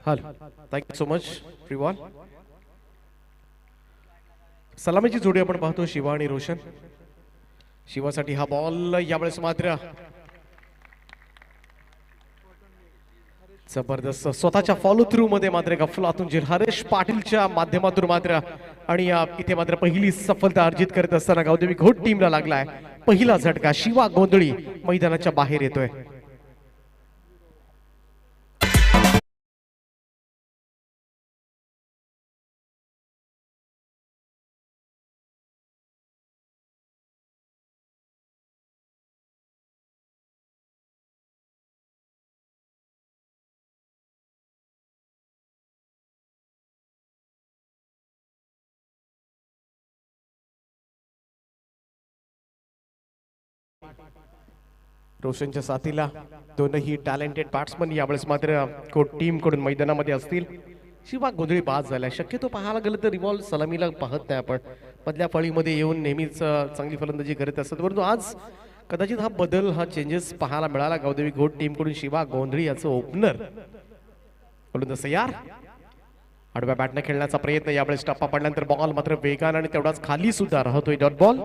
हल thank you so much रिवॉल. सलामीची जोडी आपण पाहतो शिवा आणि रोशन. शिवासाठी हा बॉल यावेळेस मात्र जबरदस्त स्वतःच्या फॉलो थ्रू मध्ये मात्र गफलातून हरेश पाटीलच्या माध्यमातून मात्र आणि इथे मात्र पहिली सफलता अर्जित करत असताना गावदेवी घोट टीमला लागलाय पहिला झटका. शिवा गोंधळी मैदानाच्या बाहेर येतोय. रोशनच्या साथीला दोनही टॅलेंटेड बॅट्समन यावेळेस मात्र टीम कडून मैदानामध्ये असतील. शिवा गोंधळी बाद झालाय. शक्यतो पाहायला गेलं तर रिव्हॉल्व सलामीला पाहत नाही आपण. मधल्या फळीमध्ये येऊन नेहमीच चांगली फलंदाजी करत असतात. परंतु आज कदाचित हा बदल हा चेंजेस पाहायला मिळाला. गावदेवी घोट टीम कडून शिवा गोंधळी याचं ओपनर बोलून तसं यार आडव्या बॅटने खेळण्याचा प्रयत्न. यावेळेस टप्पा पडल्यानंतर बॉल मात्र वेगान आणि तेवढाच खाली सुद्धा राहतोय. Dot ball.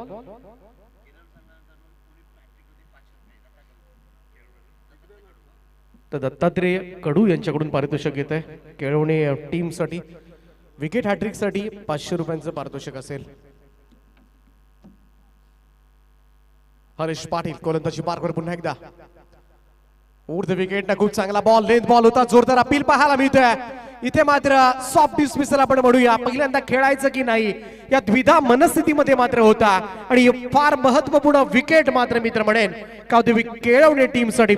तर दत्तात्रेय कडू यांच्याकडून पारितोषिक घेत आहे. केळवणे टीमसाठी विकेट हॅट्रिक साठी 500 रुपयांचं पारितोषिक असेल. हरेश पाटील गोलंदाजी मार्कवर पुन्हा एकदा ऊर्ध विकेट ना खूप चांगला बॉल लेंथ बॉल होता. जोरदार अपील पाहायला मिळतोय. इथे मात्र सॉफ्ट डिस्मिसल आपण म्हणूया. पहिल्यांदा खेळायचं की नाही या द्विधा मनस्थितीमध्ये मात्र होता आणि फार महत्वपूर्ण विकेट मात्र मित्र म्हणेन गावदेवी केळवणे टीमसाठी.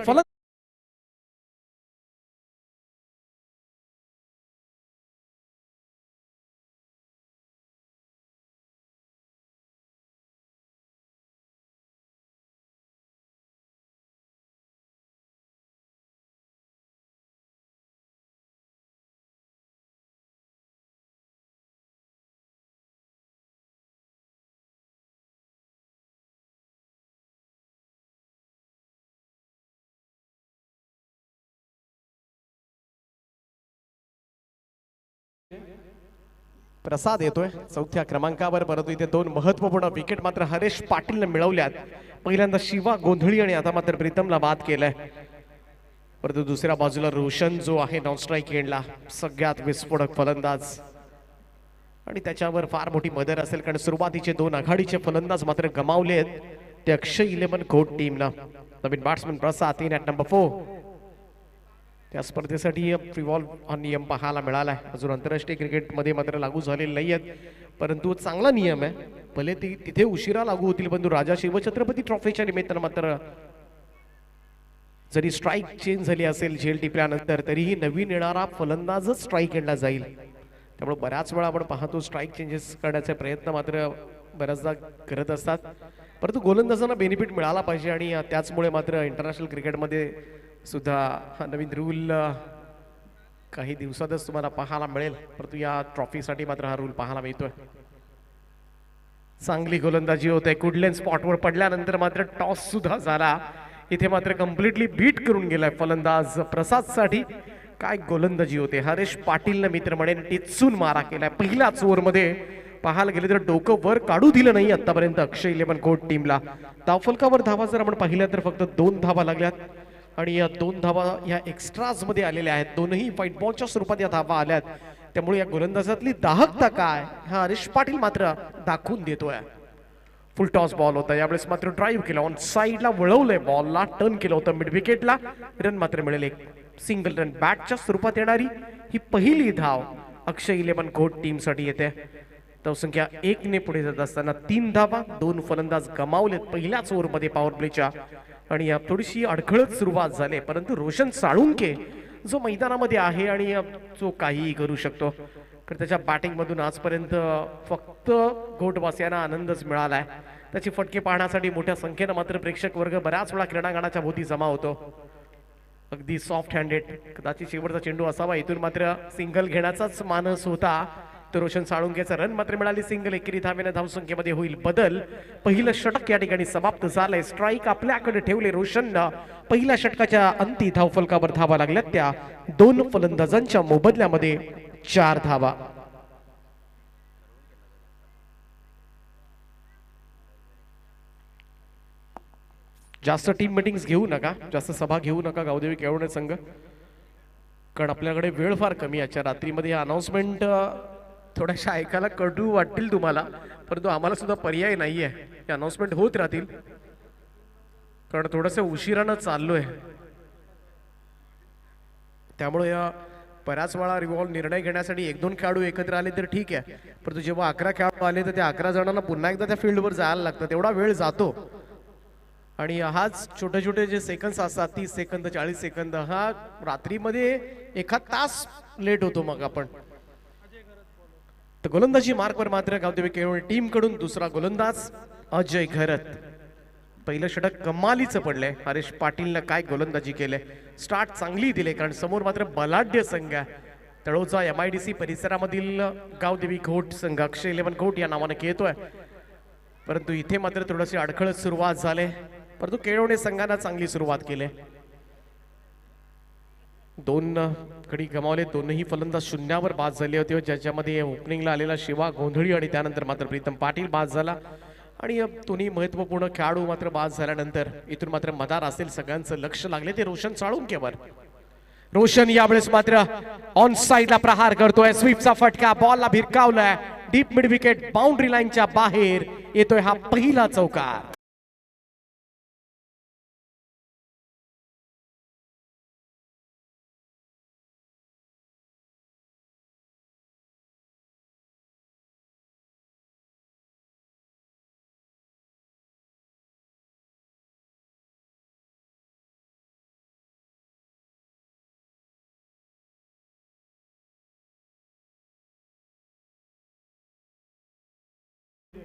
प्रसाद येतोय चौथ्या क्रमांकावर. परंतु इथे दोन महत्वपूर्ण विकेट मात्र हरेश पाटीलने मिळवल्यात. पहिल्यांदा शिवा गोंधळी आणि आता मात्र प्रीतमला बाद केलाय. परंतु दुसऱ्या बाजूला रोशन जो आहे नॉन स्ट्राईक एंडला सगळ्यात विस्फोटक फलंदाज आणि त्याच्यावर फार मोठी मदत असेल कारण सुरुवातीचे दोन आघाडीचे फलंदाज मात्र गमावलेत ते अक्षय 11 कोट टीमला. नवीन batsman Prasad in at number 4. त्या स्पर्धेसाठी रिव्हॉल्व हा नियम पाहायला मिळालाय. अजून आंतरराष्ट्रीय क्रिकेटमध्ये मात्र लागू झालेले नाही आहेत. परंतु चांगला नियम आहे. भले तिथे उशिरा लागू होतील परंतु राजा शिवछत्रपती ट्रॉफीच्या निमित्तानं मात्र जरी स्ट्राईक चेंज झाली असेल झेल टिपल्यानंतर तरीही नवीन येणारा फलंदाजच स्ट्राईक एंडला जाईल. त्यामुळे बऱ्याच वेळा आपण पाहतो स्ट्राईक चेंजेस करण्याचे प्रयत्न मात्र बऱ्याचदा करत असतात. परंतु गोलंदाजांना बेनिफिट मिळाला पाहिजे आणि त्याचमुळे मात्र इंटरनॅशनल क्रिकेटमध्ये सुद्धा हा नवीन रूल काही दिवसातच तुम्हाला पाहायला मिळेल. परंतु या ट्रॉफीसाठी मात्र हा रूल पाहायला मिळतोय. चांगली गोलंदाजी होते. कुडलेन स्पॉटवर पडल्यानंतर मात्र टॉस सुद्धा झाला. इथे मात्र कम्प्लिटली बीट करून गेलाय फलंदाज प्रसाद साठी. काय गोलंदाजी होते. हरेश पाटीलने मित्र म्हणेन टिचून मारा केलाय. पहिल्याच ओव्हरमध्ये पाहायला गेले तर डोकं वर काढू दिलं नाही आतापर्यंत अक्षय 11 कोट टीमला. धावफलकावर धावा जर आपण पाहिल्या तर फक्त 2 धावा लागल्यात आणि या 2 धावा या एक्स्ट्राज मध्ये आलेल्या आहेत. दोनही व्हाईट बॉलच्या स्वरूपात या धावा आल्यात. त्यामुळे या गोलंदाजातली दाहकता काय हा हरेश पाटील मात्र दाखवून देतोय. फुल टॉस बॉल होता. यावेळेस मात्र ड्राईव्ह केला ऑन साईडला वळवलंय बॉलला टर्न केलं होतं मिड विकेटला. रन मात्र मिळेल. एक सिंगल रन बॅटच्या स्वरूपात येणारी ही पहिली धाव अक्षय 11 कोट टीम साठी येते. धावसंख्या 1 ने पुढे जात असताना 3 धावा 2 फलंदाज गमावलेत पहिल्याच ओव्हरमध्ये पॉवर प्लेच्या आणि थोडीशी अडखळत सुरुवात झाली. परंतु रोशन साळुंके जो मैदानामध्ये आहे आणि जो काहीही करू शकतो तर त्याच्या बॅटिंग मधून आजपर्यंत फक्त घोटवासियांना आनंदच मिळालाय. त्याचे फटके पाहण्यासाठी मोठ्या संख्येनं मात्र प्रेक्षक वर्ग बऱ्याच वेळा क्रीडांगणाच्या भोवती जमा होतो. अगदी सॉफ्ट हँडेड कदाचित शेवटचा चेंडू असावा. इथून मात्र सिंगल घेण्याचाच मानस होता. तर रोशन साळुंकेचा रन मात्र मिळाली सिंगल. एकेरी धावेने धावसंख्येमध्ये होईल बदल. पहिलं षटक या ठिकाणी समाप्त झालंय. स्ट्राईक आपल्याकडे ठेवले रोशननं. पहिल्या षटकाच्या अंती धावफलकावर धावा लागल्या त्या 2 फलंदाजांच्या मोबदल्यामध्ये 4 धावा. जास्त टीम मीटिंग्स घेऊ नका, जास्त सभा घेऊ नका गावदेवी केळवणे संघ, कारण आपल्याकडे वेळ फार कमी. आजच्या रात्रीमध्ये अनाउन्समेंट थोड्याशा ऐकायला कडू वाटतील तुम्हाला, परंतु आम्हाला सुद्धा पर्याय नाहीये. हे अनाउन्समेंट होत राहतील कारण थोडंसं उशिरानं चाललोय. त्यामुळे बऱ्याच वेळा रिव्हॉल्व निर्णय घेण्यासाठी 1-2 खेळाडू एकत्र आले तर ठीक आहे, परंतु जेव्हा 11 खेळाडू आले तर त्या 11 जणांना पुन्हा एकदा त्या फील्डवर जायला लागतं, तेवढा वेळ जातो. आणि हाच छोटे छोटे जे सेकंड्स असतात, 30 सेकंद 40 सेकंद, हा रात्रीमध्ये एखाद तास लेट होतो. मग आपण तर गोलंदाजी मार्कवर मात्र गावदेवी केळवणे टीम कडून दुसरा गोलंदाज अजय घरत. पहिलं षटक कमालीचं पडलंय. हरेश पाटीलनं काय गोलंदाजी केले, स्टार्ट चांगली दिले, कारण समोर मात्र बलाढ्य संघ आहे. तळोजा MIDC परिसरामधील गावदेवी घोट संघ अक्षय 11 घोट या नावाने खेळतोय, परंतु इथे मात्र थोडीशी अडखळत सुरुवात झाले. परंतु केळवणे संघाने चांगली सुरुवात केली. 2 गडी गमावले. दोनही फलंदाज शून्यावर बाद झाले होते, ज्याच्यामध्ये ओपनिंगला आलेला शिवा गोंधळी आणि त्यानंतर मात्र प्रीतम पाटील बाद झाला. आणि दोन्ही महत्वपूर्ण खेळाडू मात्र बाद झाल्यानंतर इथून मात्र मदार असेल सगळ्यांचं लक्ष लागले ते रोशन साळुंकेवर. रोशन यावेळेस मात्र ऑन साइडला प्रहार करतोय. स्वीपचा फटका, बॉलला भिरकावलाय डीप मिड विकेट, बाउंड्री लाईनच्या बाहेर येतोय हा पहिला चौकार.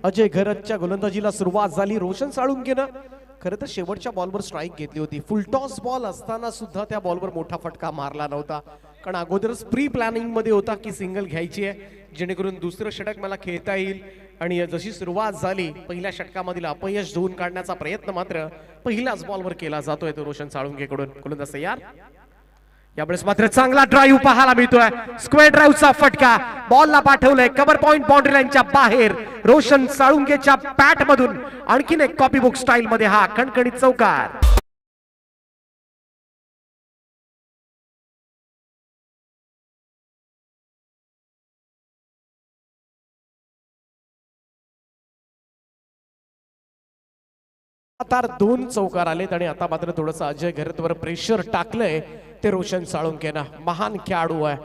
अजय घरतच्या गोलंदाजीला सुरुवात झाली. रोशन साळुंकेनं खरं तर शेवटच्या बॉलवर स्ट्राईक घेतली होती. फुलटॉस बॉल असताना सुद्धा त्या बॉलवर मोठा फटका मारला नव्हता, कारण अगोदरच प्री प्लॅनिंग मध्ये होता की सिंगल घ्यायची आहे जेणेकरून दुसरं षटक मला खेळता येईल. आणि जशी सुरुवात झाली, पहिल्या षटकामधील अपयश धुवून काढण्याचा प्रयत्न मात्र पहिल्याच बॉलवर केला जातोय तो रोशन साळुंकेकडून. गोलंदाज तयार. यावेळेस मात्र चांगला ड्राईव्ह पाहायला मिळतोय. स्क्वेअर ड्राईव्हचा फटका, बॉलला पाठवलंय कव्हर पॉइंट बाउंड्री लाईनच्या बाहेर. रोशन साळुंकेच्या बॅट मधून आणखीन एक कॉपी बुक स्टाईल मध्ये हा खणखणीत चौकार. लगातार 2 चौकार आलेत आणि आता मात्र थोडंसं अजय घरतवर प्रेशर टाकलंय ते रोशन साळुंकेनं. महान खेळाडू आहे.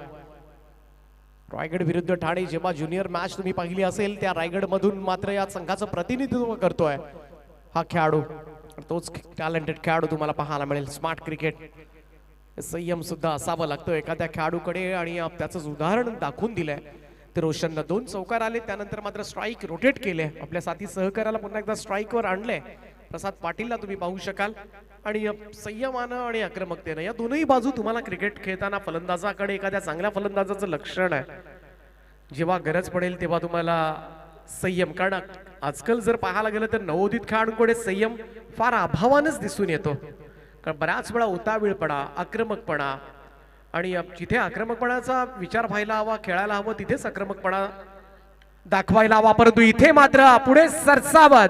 रायगड विरुद्ध ठाणे जेव्हा ज्युनियर मॅच तुम्ही पाहिली असेल, त्या रायगड मधून मात्र या संघाचं प्रतिनिधित्व करतोय हा खेळाडू. तोच टॅलेंटेड खेळाडू तुम्हाला पाहायला मिळेल. स्मार्ट क्रिकेट, संयम सुद्धा असावं लागतं एखाद्या खेळाडूकडे, आणि त्याचं उदाहरण दाखवून दिलंय ते रोशननं. 2 चौकार आले, त्यानंतर मात्र स्ट्राईक रोटेट केले. आपल्या साथी सहकार्याला पुन्हा एकदा स्ट्राईकवर आणले. प्रसाद पाटीलला तुम्ही पाहू शकाल. आणि संयमानं आणि आक्रमकतेनं या दोनही बाजू तुम्हाला क्रिकेट खेळताना फलंदाजाकडे एखाद्या चांगल्या फलंदाजाचं लक्षण आहे. जेव्हा गरज पडेल तेव्हा तुम्हाला संयम, कारण आजकाल जर पाहायला गेलं तर नवोदित खेळाडूंकडे संयम फार अभावानच दिसून येतो. कारण बऱ्याच वेळा उतावीळपणा, आक्रमकपणा, आणि जिथे आक्रमकपणाचा विचार व्हायला हवा, खेळायला हवं, तिथेच आक्रमकपणा दाखवायला हवा. परंतु इथे मात्र पुढे सरसावत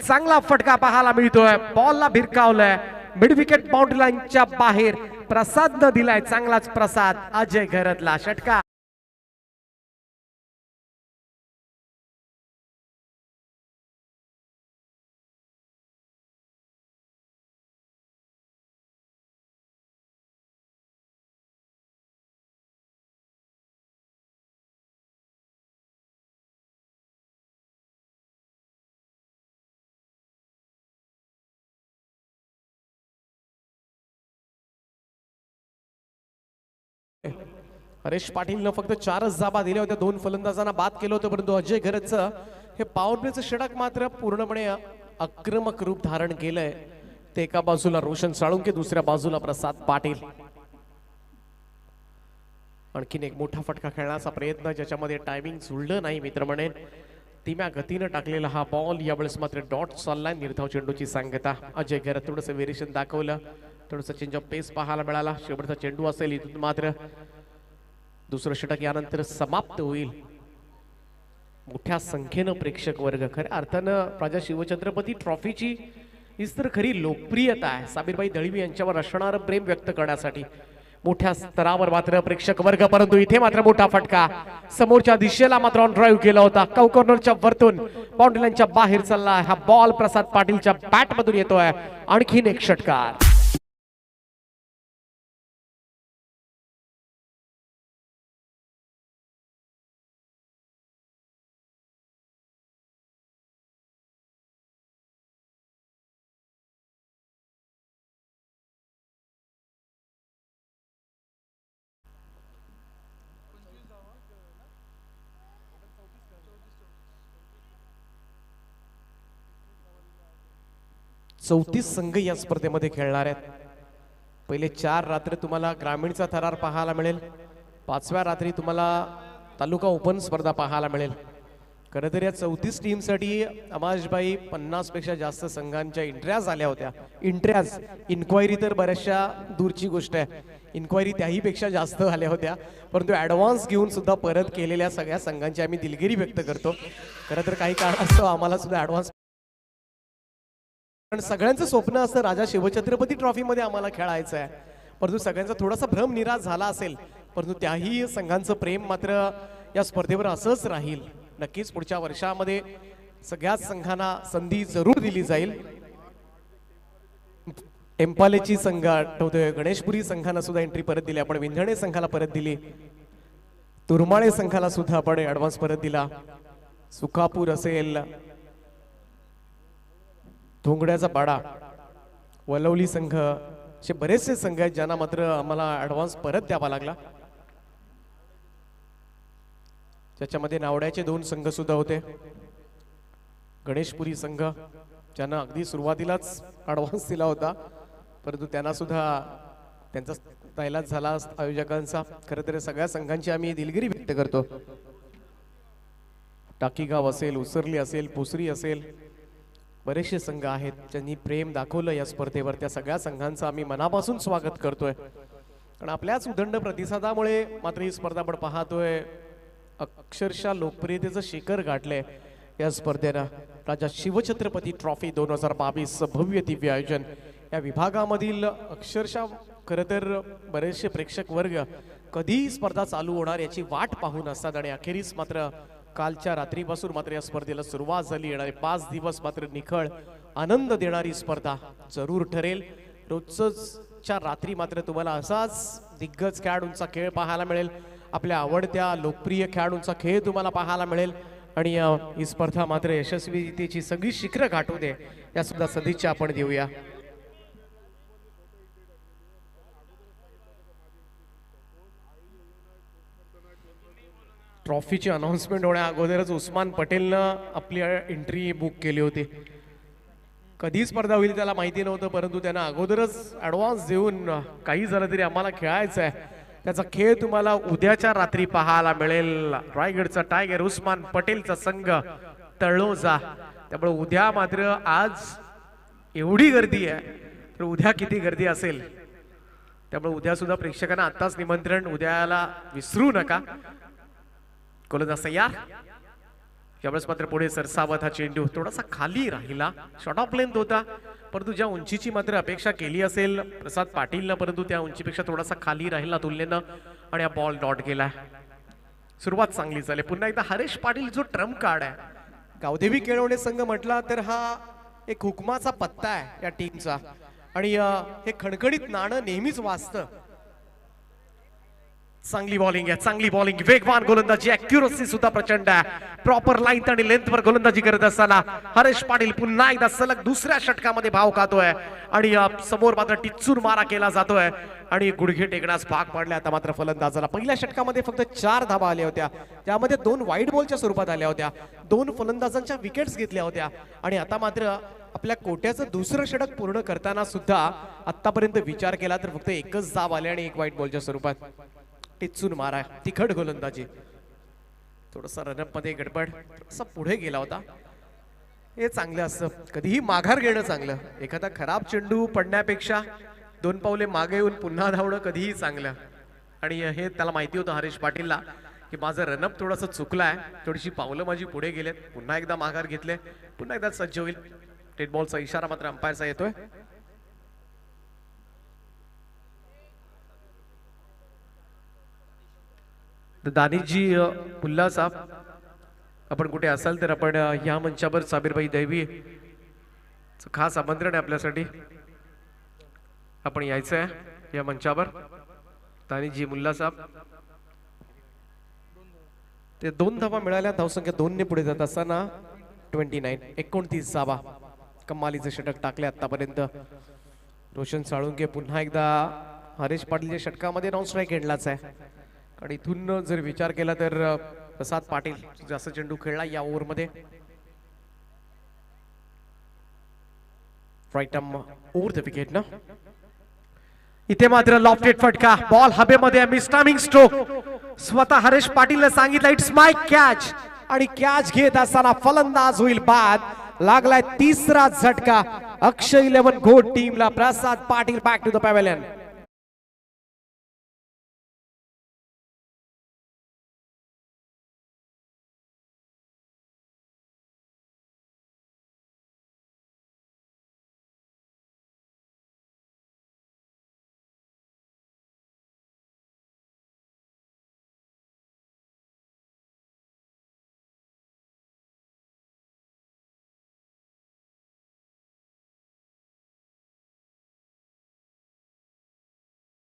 चांगला फटका पाहायला मिळतोय. बॉलला भिरकावलंय मिड विकेट बाउंड्री लाईनच्या बाहेर. प्रसादनं दिलाय चांगलाच प्रसाद अजय घरतला. षटका हरेश पाटीलनं फक्त 4च धाबा दिल्या होत्या, 2 फलंदाजांना बाद केलं होतं, परंतु अजय घरतचं हे पॉवर प्लेचं षटक मात्र पूर्णपणे आक्रमक रूप धारण केलंय. ते एका बाजूला रोशन साळुंके, दुसऱ्या बाजूला प्रसाद पाटील. आणखीन एक मोठा फटका खेळण्याचा प्रयत्न, ज्याच्यामध्ये टायमिंग जुळलं नाही मित्र म्हणेन. धीम्या गतीनं टाकलेला हा बॉल यावेळेस मात्र डॉट चाललाय. निर्धाव चेंडूची सांगता. अजय घरात थोडंसं व्हेरिएशन दाखवलं, थोडंसं चेंज ऑफ पेस पाहायला मिळाला. शेवटचा चेंडू असेल, इथून मात्र दुसरं षटक यानंतर समाप्त होईल. मोठ्या संख्येनं प्रेक्षक वर्ग, खऱ्या अर्थानं राजा शिवछत्रपती ट्रॉफीची हीच तर खरी लोकप्रियता आहे. साबीरबाई दळवी यांच्यावर असणारं प्रेम व्यक्त करण्यासाठी मोठ्या स्तरावर मात्र प्रेक्षक वर्ग, परंतु इथे मात्र मोठा फटका समोरच्या दिशेला मात्र ऑन ड्राईव्ह केला होता. कॉर्नरच्या वरतून बाउंड्री लाईनच्या बाहेर चालला हा बॉल. प्रसाद पाटीलच्या बॅट मधून येतोय. आणखीन एक षटकार. चौतीस संघ या स्पर्धेमध्ये खेळणार आहेत. पहिले 4 रात्री तुम्हाला ग्रामीणचा थरार पाहायला मिळेल. 5व्या रात्री तुम्हाला तालुका ओपन स्पर्धा पाहायला मिळेल. खरं तर या 34 टीमसाठी अमाजबाई 50 पेक्षा जास्त संघांच्या इंट्र्याज आल्या होत्या. इन्क्वायरी तर बऱ्याचशा दूरची गोष्ट आहे. इन्क्वायरी त्याही पेक्षा जास्त आल्या होत्या, परंतु ॲडव्हान्स घेऊन सुद्धा परत केलेल्या सगळ्या संघांची आम्ही दिलगिरी व्यक्त करतो. खरं तर काही कारणास्तव आम्हाला सुद्धा ॲडव्हान्स, पण सगळ्यांचं स्वप्न असतं राजा शिवछत्रपती ट्रॉफीमध्ये आम्हाला खेळायचं आहे. परंतु सगळ्यांचा थोडासा भ्रम निराश झाला असेल, परंतु त्याही संघांचं प्रेम मात्र या स्पर्धेवर असंच राहील. नक्कीच पुढच्या वर्षामध्ये सगळ्याच संघांना संधी जरूर दिली जाईल. एम्पालेची संघ आठवतोय, गणेशपुरी संघाला सुद्धा एंट्री परत दिली आपण, विंधणे संघाला परत दिली, तुरमाळे संघाला सुद्धा आपण ऍडव्हान्स परत दिला. सुखापूर असेल, धोंगड्याचा पाडा, वलवली संघ, असे बरेचसे संघ आहेत ज्यांना मात्र आम्हाला ऍडव्हान्स परत द्यावा लागला. त्याच्यामध्ये नावड्याचे 2 संघ सुद्धा होते. गणेशपुरी संघ ज्यांना अगदी सुरुवातीलाच ऍडव्हान्स दिला होता, परंतु त्यांना सुद्धा त्यांचा नाईलाज झाला आयोजकांचा. खरं तर सगळ्या संघांची आम्ही दिलगिरी व्यक्त करतो. टाकीगाव असेल, उसरली असेल, पुसरी असेल, बरेचसे संघ आहेत ज्यांनी प्रेम दाखवलं या स्पर्धेवर. त्या सगळ्या संघांचं आम्ही मनापासून स्वागत करतोय. कारण आपल्याच उदंड प्रतिसादामुळे मात्र ही स्पर्धा आपण पाहतोय अक्षरशः लोकप्रियतेचं शिखर गाठलंय या स्पर्धेनं. राजा शिवछत्रपती ट्रॉफी 2022 भव्य दिव्य आयोजन या विभागामधील अक्षरशः खरं तर बरेचसे प्रेक्षक वर्ग कधी स्पर्धा चालू होणार याची वाट पाहून असतात. आणि अखेरीस मात्र कालच्या रात्रीपासून मात्र या स्पर्धेला सुरुवात झाली. येणारे 5 दिवस मात्र निखळ आनंद देणारी स्पर्धा जरूर ठरेल. रोजच्या रात्री मात्र तुम्हाला असाच दिग्गज खेळाडूंचा खेळ पाहायला मिळेल. आपल्या आवडत्या लोकप्रिय खेळाडूंचा खेळ तुम्हाला पाहायला मिळेल. आणि ही स्पर्धा मात्र यशस्वीतेची सगळी शिखरं गाठू दे या सुद्धा सदिच्छा आपण देऊया. ट्रॉफीची अनाउन्समेंट होण्या अगोदरच उस्मान पटेलनं आपली एंट्री बुक केली होती. कधी स्पर्धा होईल त्याला माहिती नव्हतं, परंतु त्यानं अगोदरच ॲडव्हान्स देऊन काही झालं तरी आम्हाला खेळायचं आहे. त्याचा खेळ तुम्हाला उद्याच्या रात्री पाहायला मिळेल. रायगडचा टायगर उस्मान पटेलचा संघ तळोजा. त्यामुळे उद्या मात्र आज एवढी गर्दी आहे तर उद्या किती गर्दी असेल. त्यामुळे उद्या सुद्धा प्रेक्षकांना आताच निमंत्रण, उद्याला विसरू नका. गोलंदाज तयार. यावेळेस मात्र पुढे सरसावत हा चेंडू थोडासा खाली राहिला. शॉर्ट ऑफ लेंथ होता, परंतु ज्या उंचीची मात्र अपेक्षा केली असेल प्रसाद पाटीलनं, परंतु त्या उंचीपेक्षा थोडासा खाली राहिला तुलनेनं आणि हा बॉल डॉट गेला. सुरुवात चांगली झाली. पुन्हा एकदा हरेश पाटील जो ट्रम्प कार्ड आहे, गावदेवी केळवणे संघ म्हटला तर हा एक हुकमाचा पत्ता आहे या टीमचा. आणि हे खणखणीत नाणं नेहमीच वाजतं. चांगली बॉलिंग आहे, चांगली बॉलिंग, वेगवान गोलंदाजी, अॅक्युरसी सुद्धा प्रचंड आहे. प्रॉपर लाईन आणि लेंथवर गोलंदाजी करत असताना हरेश पाटील पुन्हा एकदा सलग दुसऱ्या षटकामध्ये भाव खातोय. आणि समोर मात्र टिच्चूर मारा केला जातोय आणि गुडघे टेकण्यास भाग पडले. आता मात्र फलंदाजाला पहिल्या षटकामध्ये फक्त 4 धावा आल्या होत्या, त्यामध्ये 2 वाईड बॉलच्या स्वरूपात आल्या होत्या. 2 फलंदाजांच्या विकेट्स घेतल्या होत्या. आणि आता मात्र आपल्या कोट्याचं दुसरं षटक पूर्ण करताना सुद्धा आतापर्यंत विचार केला तर फक्त 1च धाव आले आणि 1 वाईड बॉलच्या स्वरूपात. टिचून मारा, तिखट गोलंदाजी. थोडंसं रनअप मध्ये गडबड, थोडंसं पुढे गेला होता. हे चांगलं असतं, कधीही माघार घेणं चांगलं. एखादा खराब चेंडू पडण्यापेक्षा 2 पावले मागे येऊन पुन्हा धावणं कधीही चांगलं. आणि हे त्याला माहिती होतं हरीश पाटीलला की माझं रनअप थोडंसं चुकलाय, थोडीशी पावलं माझी पुढे गेलेत. पुन्हा एकदा माघार घेतले, पुन्हा एकदा सज्ज होईल. डेड बॉलचा इशारा मात्र अंपायरचा येतोय. दानिशजी पुल्ला साहेब, आपण कुठे असाल तर आपण या मंचावर साबीरबाई दैवी खास आमंत्रण आहे आपल्यासाठी. आपण यायचं आहे या मंचावर. दानिशजी मुल्ला साहेब, ते 2 धावा मिळाल्या, धावसंख्या 2 ने पुढे जात असताना 29 धावा. कमालीचं षटक टाकले आतापर्यंत रोशन साळुंके. पुन्हा एकदा हरीश पाटीलच्या षटकामध्ये नॉन स्ट्राईक एंडलाच आहे. आणि इथून जर विचार केला तर प्रसाद पाटील जास्त चेंडू खेळला या ओव्हरमध्ये. Right arm over the wicket ना. इथे मात्र लॉफ्टेड फटका, बॉल हवेमध्ये, मिस्टामिंग स्ट्रोक. स्वतः हरीश पाटीलने सांगितलं इट्स माय कॅच, आणि कॅच घेत असताना फलंदाज होईल बाद. लागलाय 3रा झटका अक्षय 11 घोट टीमला. Prasad Patil back to the pavilion.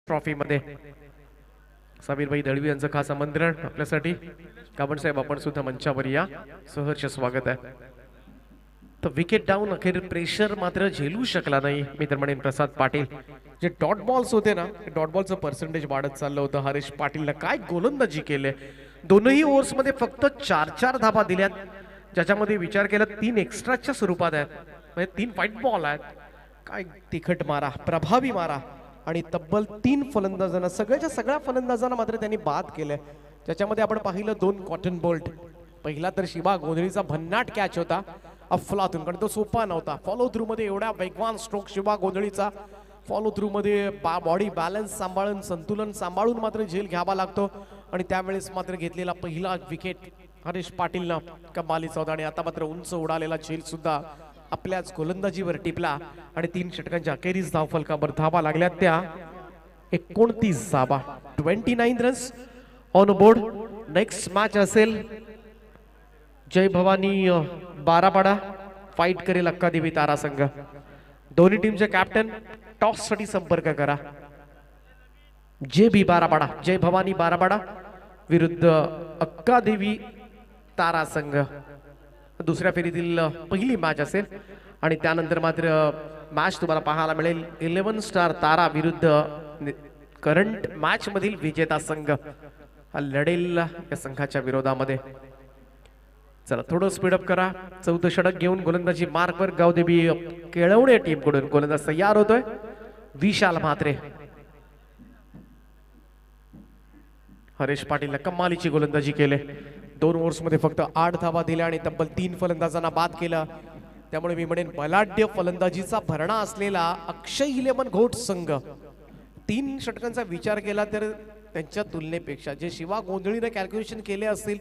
Trophy मध्ये साबीरबाई दळवी यांचं खास आमंत्रण आपल्यासाठी. काबण साहेब, आपण सुद्धा मंचावर या, सहर्ष स्वागत आहे. तर विकेट डाऊन, अखेर प्रेशर मात्र झेलू शकला नाही मी तर म्हणेन प्रसाद पाटील. जे डॉट बॉल्स होते ना, डॉट बॉलचं पर्सेंटेज वाढत चाललं होतं. हरीश पाटीलला काय गोलंदाजी केले. दोनही ओव्हर्स मध्ये फक्त 4 धावा दिल्यात, ज्याच्यामध्ये विचार केला 3 एक्स्ट्राच्या स्वरूपात आहेत, म्हणजे 3 व्हाईट बॉल आहेत. काय तिखट मारा, प्रभावी मारा. आणि तब्बल 3 फलंदाजांना, सगळ्या फलंदाजांना मात्र त्यांनी बाद केलंय. त्याच्यामध्ये आपण पाहिलं 2 कॉटन बोल्ट. पहिला तर शिवा गोंधळीचा भन्नाट कॅच होता अफलातून, कारण तो सोपा नव्हता. फॉलो थ्रू मध्ये एवढा वेगवान स्ट्रोक शिवा गोंधळीचा, फॉलो थ्रू मध्ये बॉडी बॅलन्स सांभाळून, संतुलन सांभाळून मात्र झेल घ्यावा लागतो. आणि त्यावेळेस मात्र घेतलेला पहिला विकेट हरीश पाटीलनं कमालीचा होता. आणि आता मात्र उंच उडालेला झेल सुद्धा आपल्याच गोलंदाजीवर टिपला. आणि 3 षटकांच्या अखेरीस धावफलकावर धावा लागल्या त्या 29 धावा, 29 runs on board. Next match असेल जय भवानी बारापाडा, फाईट करेल अक्कादेवी तारा संघ. दोन्ही टीमचे कॅप्टन टॉस साठी संपर्क करा. JB बारापाडा, जय भवानी बारापाडा विरुद्ध अक्कादेवी तारा संघ. दुसऱ्या फेरीतील पहिली मॅच असेल. आणि त्यानंतर मात्र मॅच तुम्हाला पाहायला मिळेल 11 स्टार तारा विरुद्ध करंट मॅच मधील विजेता संघ हा लढेल या संघाच्या विरोधामध्ये. चला थोडं स्पीडअप करा. 14 षटक घेऊन गोलंदाजी मार्कवर गावदेवी केळवणे टीम कडून गोलंदाज तयार होतोय विशाल म्हात्रे. हरीश पाटील कमालीची गोलंदाजी केले. 2 ओव्हर्स मध्ये फक्त 8 धावा दिल्या आणि तब्बल 3 फलंदाजांना बाद केलं. त्यामुळे मी म्हणेन बलाढ्य फलंदाजीचा भरणा असलेला अक्षय 11 घोट संघ. 3 षटकांचा विचार केला तर त्यांच्या तुलनेपेक्षा जे शिवा गोंधळीने कॅल्क्युलेशन केले असतील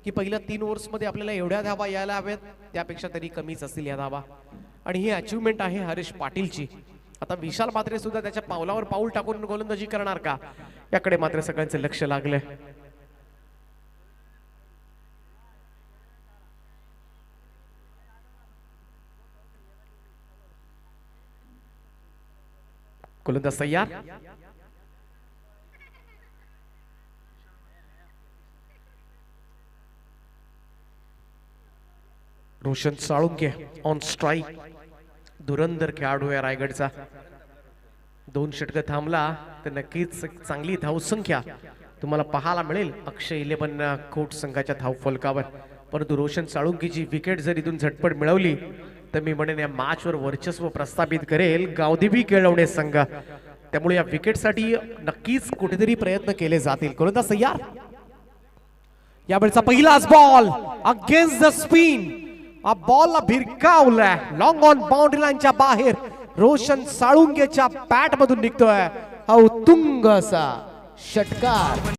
की पहिल्या 3 ओव्हर्स मध्ये आपल्याला एवढ्या धावा यायला हव्यात, त्यापेक्षा तरी कमीच असतील या धावा. आणि ही अचिव्हमेंट आहे हरीश पाटीलची. आता विशाल म्हात्रे सुद्धा त्याच्या पावलावर पाऊल टाकून गोलंदाजी करणार का, याकडे मात्र सगळ्यांचे लक्ष लागले. गोलंदाज तयार. Roshan Salunke on strike. धुरंधर खेळाडू आहे रायगडचा. 2 षटक थांबला तर नक्कीच चांगली धावसंख्या तुम्हाला पाहायला मिळेल अक्षय 11 घोट संघाच्या धावफलकावर. परंतु रोशन साळुंकेची विकेट जर इथून झटपट मिळवली तर मी म्हणेन या मॅचवर वर्चस्व प्रस्थापित करेल गावदेवी केळवणे संघ. त्यामुळे या विकेटसाठी नक्कीच कुठेतरी प्रयत्न केले जातील. गोलंदाज तयार. यावेळेचा पहिलाच बॉल अगेन्स्ट द स्पिन. बॉलला भिरकावलाय लॉंग ऑन बाउंड्री लाईनच्या बाहेर. रोशन साळुंकेच्या बॅट मधून निघतोय हा उत्तुंग असा षटकार.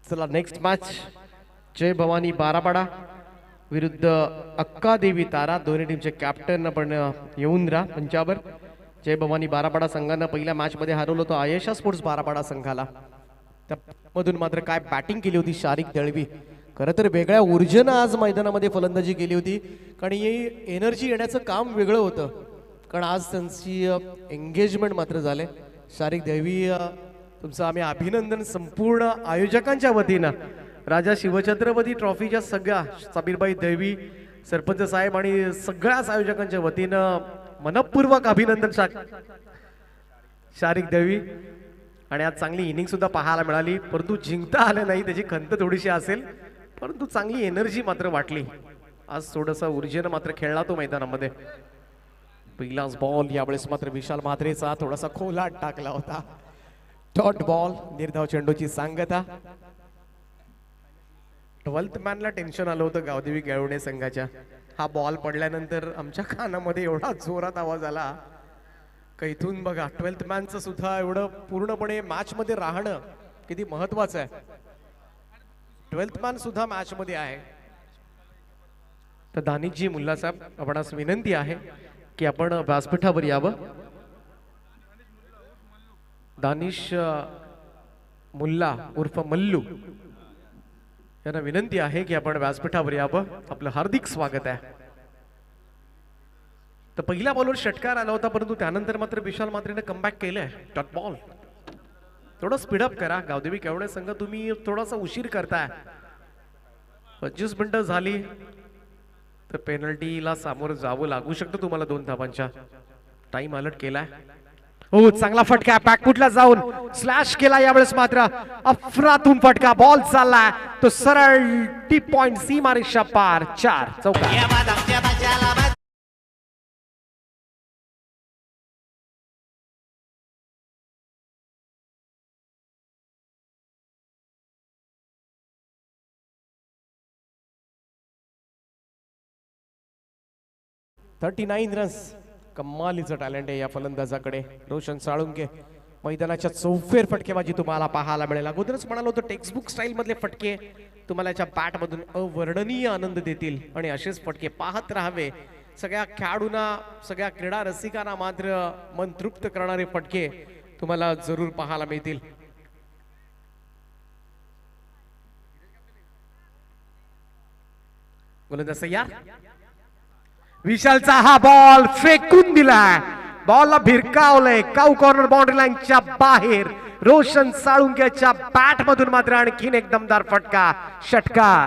चला नेक्स्ट मॅच जय भवानी बारापाडा विरुद्ध अक्का देवी तारा. दोन्ही टीमचे कॅप्टन आपण येऊन राहा पंचावर. जय भवानी बारापाडा संघानं पहिल्या मॅच मध्ये हरवलं होतं आयेशा स्पोर्ट्स बारापाडा संघाला. त्यामधून मात्र काय बॅटिंग केली होती शारिक दळवी. खरं तर वेगळ्या ऊर्जेनं आज मैदानामध्ये फलंदाजी केली होती कारण ही एनर्जी येण्याचं काम वेगळं होतं. कारण आज त्यांची एंगेजमेंट मात्र झाले. शारिक दळवी तुमचं आम्ही अभिनंदन संपूर्ण आयोजकांच्या वतीनं. राजा शिवछत्रपती ट्रॉफीच्या सगळ्या समीरबाई दळवी सरपंच साहेब आणि सगळ्याच आयोजकांच्या वतीनं मनपूर्वक अभिनंदन शारिक दळवी. आणि आज चांगली इनिंग सुद्धा पाहायला मिळाली परंतु जिंकता आलं नाही त्याची खंत थोडीशी असेल परंतु चांगली एनर्जी मात्र वाटली. आज थोडंसं ऊर्जेनं मात्र खेळला तो मैदानामध्ये. पहिलाच बॉल यावेळेस मात्र विशाल म्हात्रेचा थोडासा खोलाट टाकला होता. डॉट बॉल निर्धाव चेंडूची सांगता. 12th मॅनला टेन्शन आलं होतं गावदेवी केळवणे संघाच्या. हा बॉल पडल्यानंतर आमच्या कानामध्ये एवढा जोरात आवाज आला का इथून बघा 12th मॅनचं सुद्धा एवढं पूर्णपणे मॅच मध्ये राहणं किती महत्वाचं आहे. 12th मॅन सुद्धा मॅच मध्ये आहे. तर दानिशजी मुल्ला साहेब आपणास विनंती आहे की आपण व्यासपीठावर यावं. दानिश मुल्ला उर्फ मल्लू यांना विनंती आहे की आपण व्यासपीठावर यावं. आपलं हार्दिक स्वागत आहे. तर पहिल्या बॉलवर षटकार आला होता परंतु त्यानंतर मात्र विशाल म्हात्रेने कमबॅक केलंय. डॉट बॉल थोडं स्पीडअप करा. गावदेवी केवढे संघ तुम्ही थोडासा उशीर करताय. 25 मिनिटं झाली तर पेनल्टीला सामोरं जावं लागू शकतं तुम्हाला 2 धावांच्या. टाइम अलर्ट केलाय. हो चांगला फटका बॅकफुटला जाऊन स्लॅश केला. यावेळेस मात्र अफरातून फटका. बॉल चाललाय तो सरळ डीप पॉइंट सीमारेषा पार 4 चौका. $39 रन्स. कमालीचं टॅलेंट आहे या फलंदाजाकडे. रोशन साळुंके मैदानाच्या चौफेर फटकेबाजी तुम्हाला पाहायला मिळेल. अगोदरच म्हणालो होतं टेक्स्टबुक स्टाईल मधले फटके तुम्हाला याच्या बॅट मधून अवर्णनीय आनंद देतील आणि असेच फटके पाहत राहावे. सगळ्या खेळाडूंना सगळ्या क्रीडा रसिकांना मात्र मन तृप्त करणारे फटके तुम्हाला जरूर पाहायला मिळतील. गोलंदाज तयार. विशालचा हा बॉल फेकून दिलाय. बॉलला भिरकावलंय काऊ कॉर्नर बाउंड्री लाईनच्या बाहेर. रोशन साळुंक्याच्या बॅट मधून मात्र आणखीन एक दमदार फटका षटकार.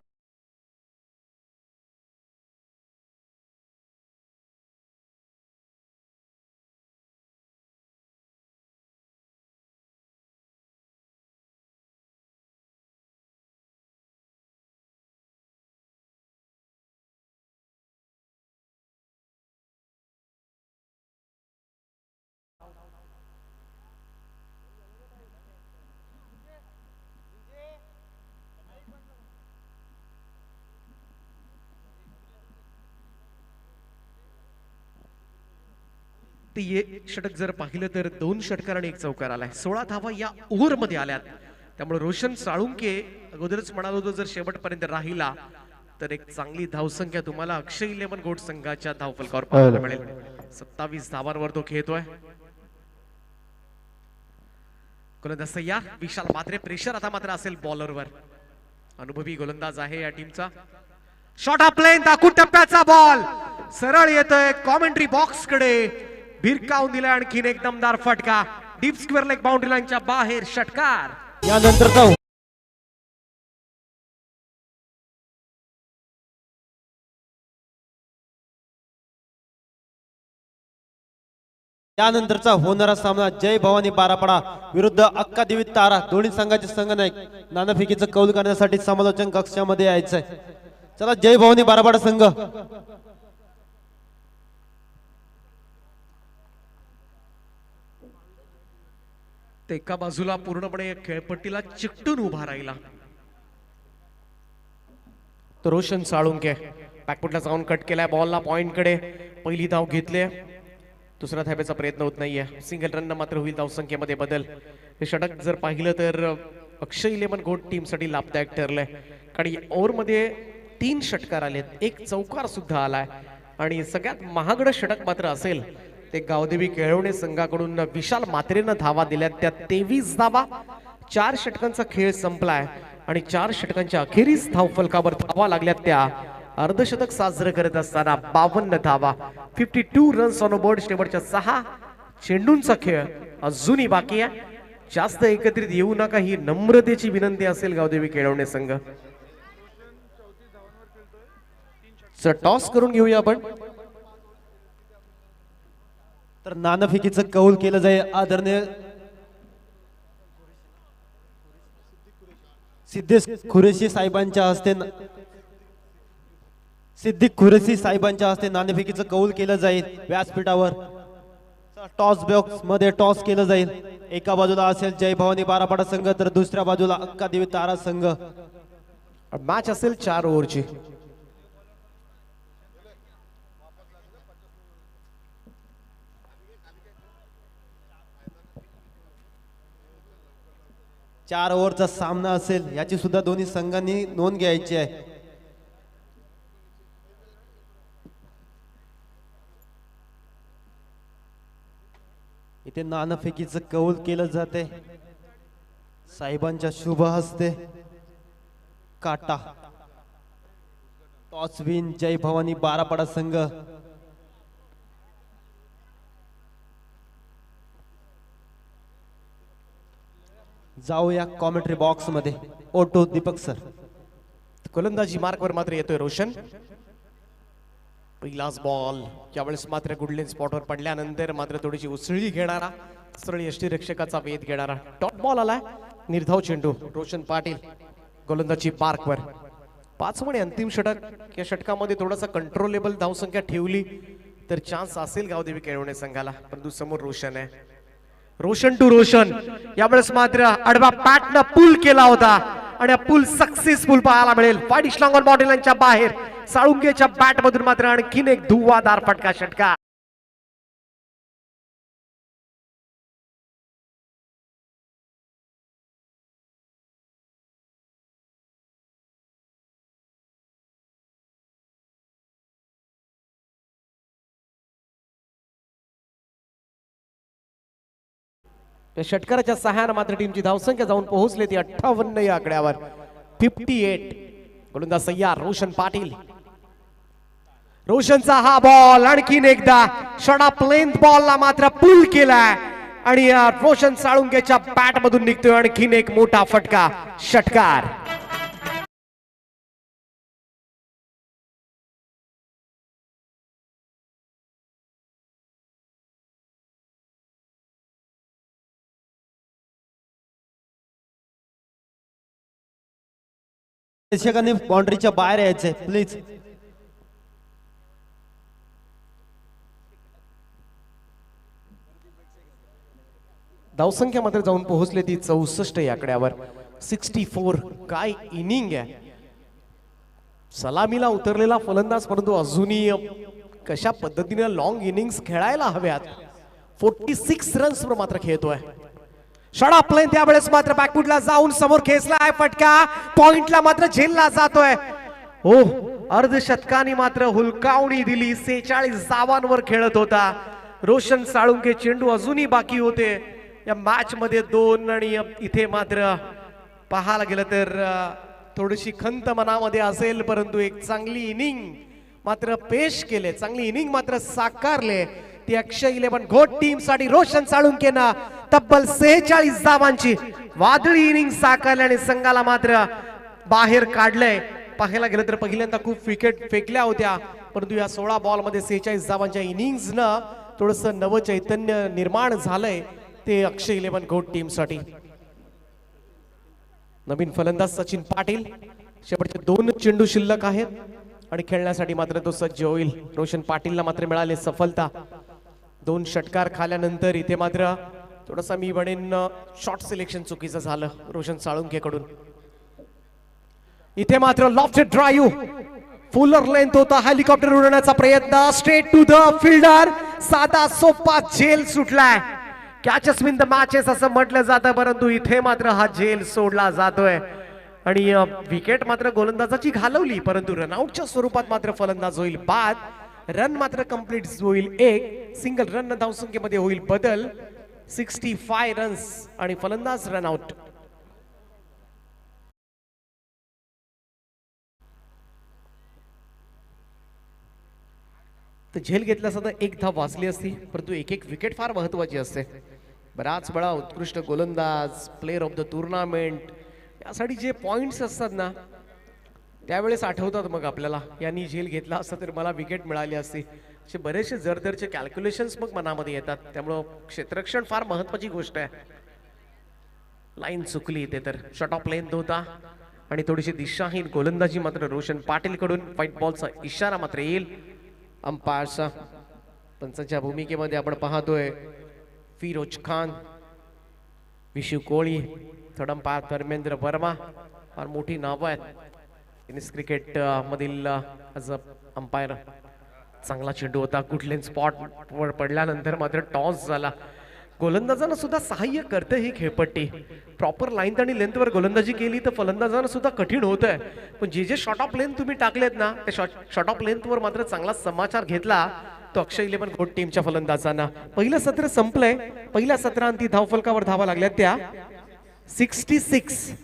षटक जर पाहिलं तर 2 षटकार आणि 1 चौकार आलाय. 16 धावा या ओव्हर मध्ये आल्यात. त्यामुळे रोशन साळुंके अगोदरच म्हणालो होतो जर शेवटपर्यंत राहिला तर एक चांगली धावसंख्या तुम्हाला अक्षय 11 गोट संघाच्या धावफलकावर पाहायला मिळेल. 27 धावांवर तो खेळतोय. गोलंदाज तयार. विशाल म्हात्रे. प्रेशर आता मात्र असेल बॉलरवर. अनुभवी गोलंदाज आहे या टीमचा. शॉट ऑफ प्लेन दाखवून टप्प्याचा बॉल सरळ येतोय कॉमेंट्री बॉक्स कडे. भिरकावून दिला आणखीन एक दमदार फटका. डीप स्क्वेअर लेग बाउंड्री लाईनच्या बाहेर षटकार. यानंतर यानंतरचा होणारा सामना जय भवानी बारापाडा विरुद्ध अक्का देवी तारा दोन्ही संघाचे संघनायक नाणेफेकीचं कौल करण्यासाठी समालोचन कक्षामध्ये यायचंय. चला जय भवानी बारापाडा संघ. ते एका बाजूला पूर्णपणे खेळपट्टीला चिकटून उभा राहिला. तो रोशन साळुंके बॅकफुटला जाऊन कट केलाय बॉलला पॉइंट कडे. पहिली धाव घेतली. दुसरा धाब्याचा प्रयत्न होत नाहीये. सिंगल रन मात्र होईल धावसंख्येमध्ये बदल. हे षटक जर पाहिलं तर अक्षय इलेव्हन गोट टीम साठी लाभदायक ठरलंय. कारण ओव्हर मध्ये 3 षटकार आलेत, 1 चौकार सुद्धा आलाय आणि सगळ्यात महागड षटक मात्र असेल ते गावदेवी केळवणे संघाकडून विशाल मात्रेनं धावा दिल्यात. त्या 23 धावा. 4 षटकांचा खेळ संपलाय आणि 4 षटकांच्या अखेरीस धाव फलकावर धावा लागल्यात. त्या अर्धशतक साजरं करत असताना 52 धावा, 52 रन्स ऑन बोर्ड. शेवटच्या 6 चेंडूंचा खेळ अजूनही बाकी आहे. जास्त एकत्रित येऊ नका ही नम्रतेची विनंती असेल गावदेवी केळवणे संघ. टॉस करून घेऊया आपण. तर नाणेफेकीचं कौल केलं जाईल आदरणीय सिद्धेश खुरेशी साहेबांच्या हस्ते. सिद्दीक खुरेशी साहेबांच्या हस्ते नाणेफेकीचं कौल केलं जाईल व्यासपीठावर. टॉस बॉक्स मध्ये टॉस केलं जाईल. एका बाजूला असेल जय भवानी बारापाडा संघ तर दुसऱ्या बाजूला अक्का देवी तारा संघ. मॅच असेल 4 ओव्हरची. चार ओव्हरचा सामना असेल याची सुद्धा दोन्ही संघांनी नोंद घ्यायची आहे. इथे नाणेफेकीचं कौल केलं जाते साहेबांच्या शुभ हस्ते. काटा. टॉस विन जय भवानी बारापाडा संघ. जाऊया कॉमेंट्री बॉक्स मध्ये. ओटो दीपक सर. गोलंदाजी मार्कवर मात्र येतोय रोशन. पहिलाच बॉल यावेळेस मात्र गुडलेन स्पॉटवर पडल्यानंतर मात्र थोडीशी उसळी घेणारा सरळ यष्टीरक्षकाचा वेध घेणारा टॉप बॉल आलाय. निर्धाव चेंडू रोशन पाटील गोलंदाजी मार्कवर. 5 मध्ये अंतिम षटक. या षटकामध्ये थोडासा कंट्रोलेबल धावसंख्या ठेवली तर चान्स असेल गावदेवी केळवणे संघाला. परंतु समोर रोशन आहे. रोशन टू रोशन. यावेळेस मात्र आडवा पॅटनं पूल केला होता आणि पूल सक्सेसफुल पाहायला मिळेल. वाईड लॉंग ऑन बॉटलांच्या बाहेर साळुंकेच्या बॅट मधून मात्र आणखीन एक धुव्वादार फटका षटका. या षटकाराच्या सहाय्याने मात्र टीमची धावसंख्या जाऊन पोहोचली ती 58 या आकड्यावर. 58. गोलंदाज सय्यार रोशन पाटील. रोशनचा हा बॉल आणखीन एकदा शॉर्ट लेंथ बॉलला मात्र पूल केलाय आणि रोशन साळुंकेच्या बॅट मधून निघतोय आणखीन एक मोठा फटका षटकार. प्रेक्षकांनी बाउंड्रीच्या बाहेर यायचंय प्लीज. धावसंख्या मात्र जाऊन पोहोचले ती 64 या आकड्यावर. 64. काय इनिंग आहे. सलामीला उतरलेला फलंदाज परंतु अजूनही कशा पद्धतीने लॉंग इनिंग्स खेळायला हव्यात. 46 रन्स वर मात्र खेळतोय. शॉर्ट प्लेन त्यावेळेस मात्र बॅकफुटला जाऊन समोर खेचलाय फटका. पॉइंटला मात्र झेलला जातोय. हो, अर्धशतकाने मात्र हुलकावणी दिली. 46 धावांवर खेळत होता रोशन साळुंके. चेंडू अजूनही बाकी होते या मॅच मध्ये 2 आणि इथे मात्र पाहायला गेलं तर थोडीशी खंत मनामध्ये असेल परंतु एक चांगली इनिंग मात्र पेश केले. चांगली इनिंग मात्र साकारले ती अक्षय इलेव्हन घोट टीम साठी. रोशन साळुंकेनं तब्बल 46 धावांची वादळी इनिंग साकारल्याने संघाला मात्र बाहेर काढलंय. पाहायला गेलं तर पहिल्यांदा खूप विकेट फेकल्या होत्या परंतु या 16 बॉल मध्ये 46 धावांच्या इनिंग्सनं थोडस नव चैतन्य निर्माण झालंय ते अक्षय इलेव्हन कोट टीम साठी. नवीन फलंदाज सचिन पाटील, शेवटचे 2 चेंडू शिल्लक आहेत आणि खेळण्यासाठी मात्र तो सज्ज होईल. रोशन पाटीलला मात्र मिळाले सफलता. 2 षटकार खाल्यानंतर इथे मात्र थोडासा मी म्हणेन शॉर्ट सिलेक्शन चुकीचं झालं रोशन साळुंखेकडून. इथे मात्र लॉफ्टेड ड्राईव्ह, फुलर लेंथ होता, हेलिकॉप्टर उडवण्याचा प्रयत्न, स्ट्रेट टू द फिल्डर, साधा सोपा झेल सुटलाय. कॅचेस विन द मॅचेस असं म्हटलं जातं, परंतु इथे मात्र हा झेल सोडला जातोय आणि विकेट मात्र गोलंदाजाची घालवली, परंतु रनआउटच्या स्वरूपात मात्र फलंदाज होईल बाद. रन मात्र कंप्लीट होईल 1, सिंगल रन धावसंख्येमध्ये होईल बदल. 65 रन्स आणि फलंदाज रनआउट. तर झेल घेतला असता 1 धाव वाचली असती, परंतु एक विकेट फार महत्वाची असते. बराच वेळा उत्कृष्ट गोलंदाज, प्लेअर ऑफ द टुर्नामेंट यासाठी जे पॉइंट्स असतात ना त्यावेळेस आठवतात मग आपल्याला, यांनी झेल घेतला असता तर मला विकेट मिळाली असती. असे बरेचसे जरदरचे कॅल्क्युलेशन्स मग मनामध्ये येतात. त्यामुळं क्षेत्ररक्षण फार महत्वाची गोष्ट आहे. लाईन चुकली इथे तर शॉट ऑफ लेंथ होता आणि थोडीशी दिशाहीन गोलंदाजी मात्र रोशन पाटील कडून. व्हाईट बॉलचा इशारा मात्र येईल अंपायरचा. पंचांच्या भूमिकेमध्ये आपण पाहतोय फिरोज खान, विशू कोळी, थर्ड अंपायर धर्मेंद्र वर्मा. फार मोठी नावं आहेत टेनिस क्रिकेट मधील आज अंपायर. चांगला चेंडू होता, गुडलेन स्पॉट वर पडल्यानंतर मात्र टॉस झाला. गोलंदाजांना सुद्धा सहाय्य करते ही खेळपट्टी. प्रॉपर लाईन आणि लेंथवर गोलंदाजी केली तर फलंदाजांना सुद्धा कठीण होत आहे. पण जे शॉट ऑफ लेंथ तुम्ही टाकलेत ना ते शॉट ऑफ लेंथवर मात्र चांगला समाचार घेतला तो अक्षय इलेव्हन कोट टीमच्या फलंदाजांना. पहिलं सत्र संपलंय. पहिल्या सत्रांती धावफलकावर धावा लागल्या त्या 66,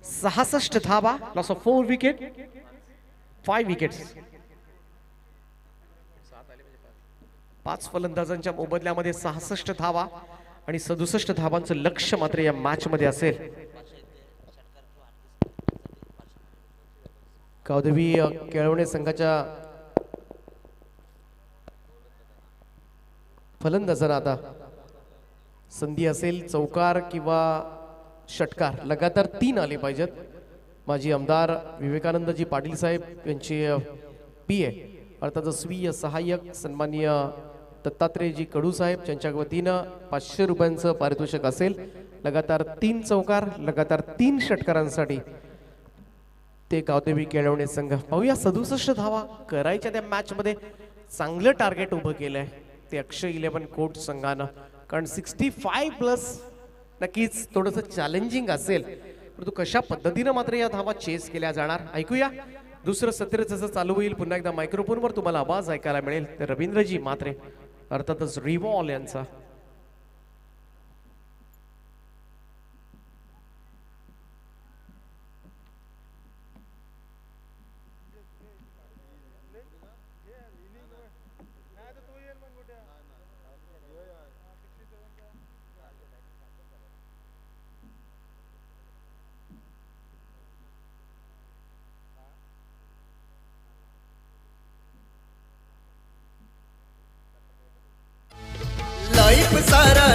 66 धावा, लॉस ऑफ 4 विकेट, 5 विकेट्स. 5 फलंदाजांच्या मोबदल्यामध्ये 66 धावा आणि 67 धावांचं लक्ष मात्र या मॅच मध्ये असेल. कौदवी केळवणे संघाच्या फलंदाजांना आता संधी असेल. चौकार किंवा षटकार लगातार 3 आले पाहिजेत. माजी आमदार विवेकानंदजी पाटील साहेब यांचे पीए अर्थात स्वीय सहाय्यक सन्माननीय दत्तात्रेयजी कडू साहेब यांच्या वतीनं 500 रुपयांचं पारितोषिक असेल. लगातार 3 चौकार, लगातार 3 षटकारांसाठी ते गावदेवी केळवणे संघ. पाहूया 67 धावा करायच्या त्या मॅच मध्ये. चांगलं टार्गेट उभं केलंय ते अक्षय इलेव्हन कोट संघानं, कारण 65+ नक्कीच थोडंसं चॅलेंजिंग असेल, परंतु कशा पद्धतीनं मात्र या धावा चेस केल्या जाणार ऐकूया. दुसरं सत्र जसं चालू होईल पुन्हा एकदा मायक्रोफोनवर तुम्हाला आवाज ऐकायला मिळेल. तर रवींद्रजी मात्रे अर्थातच रिवॉल यांचा. लाईफ सारा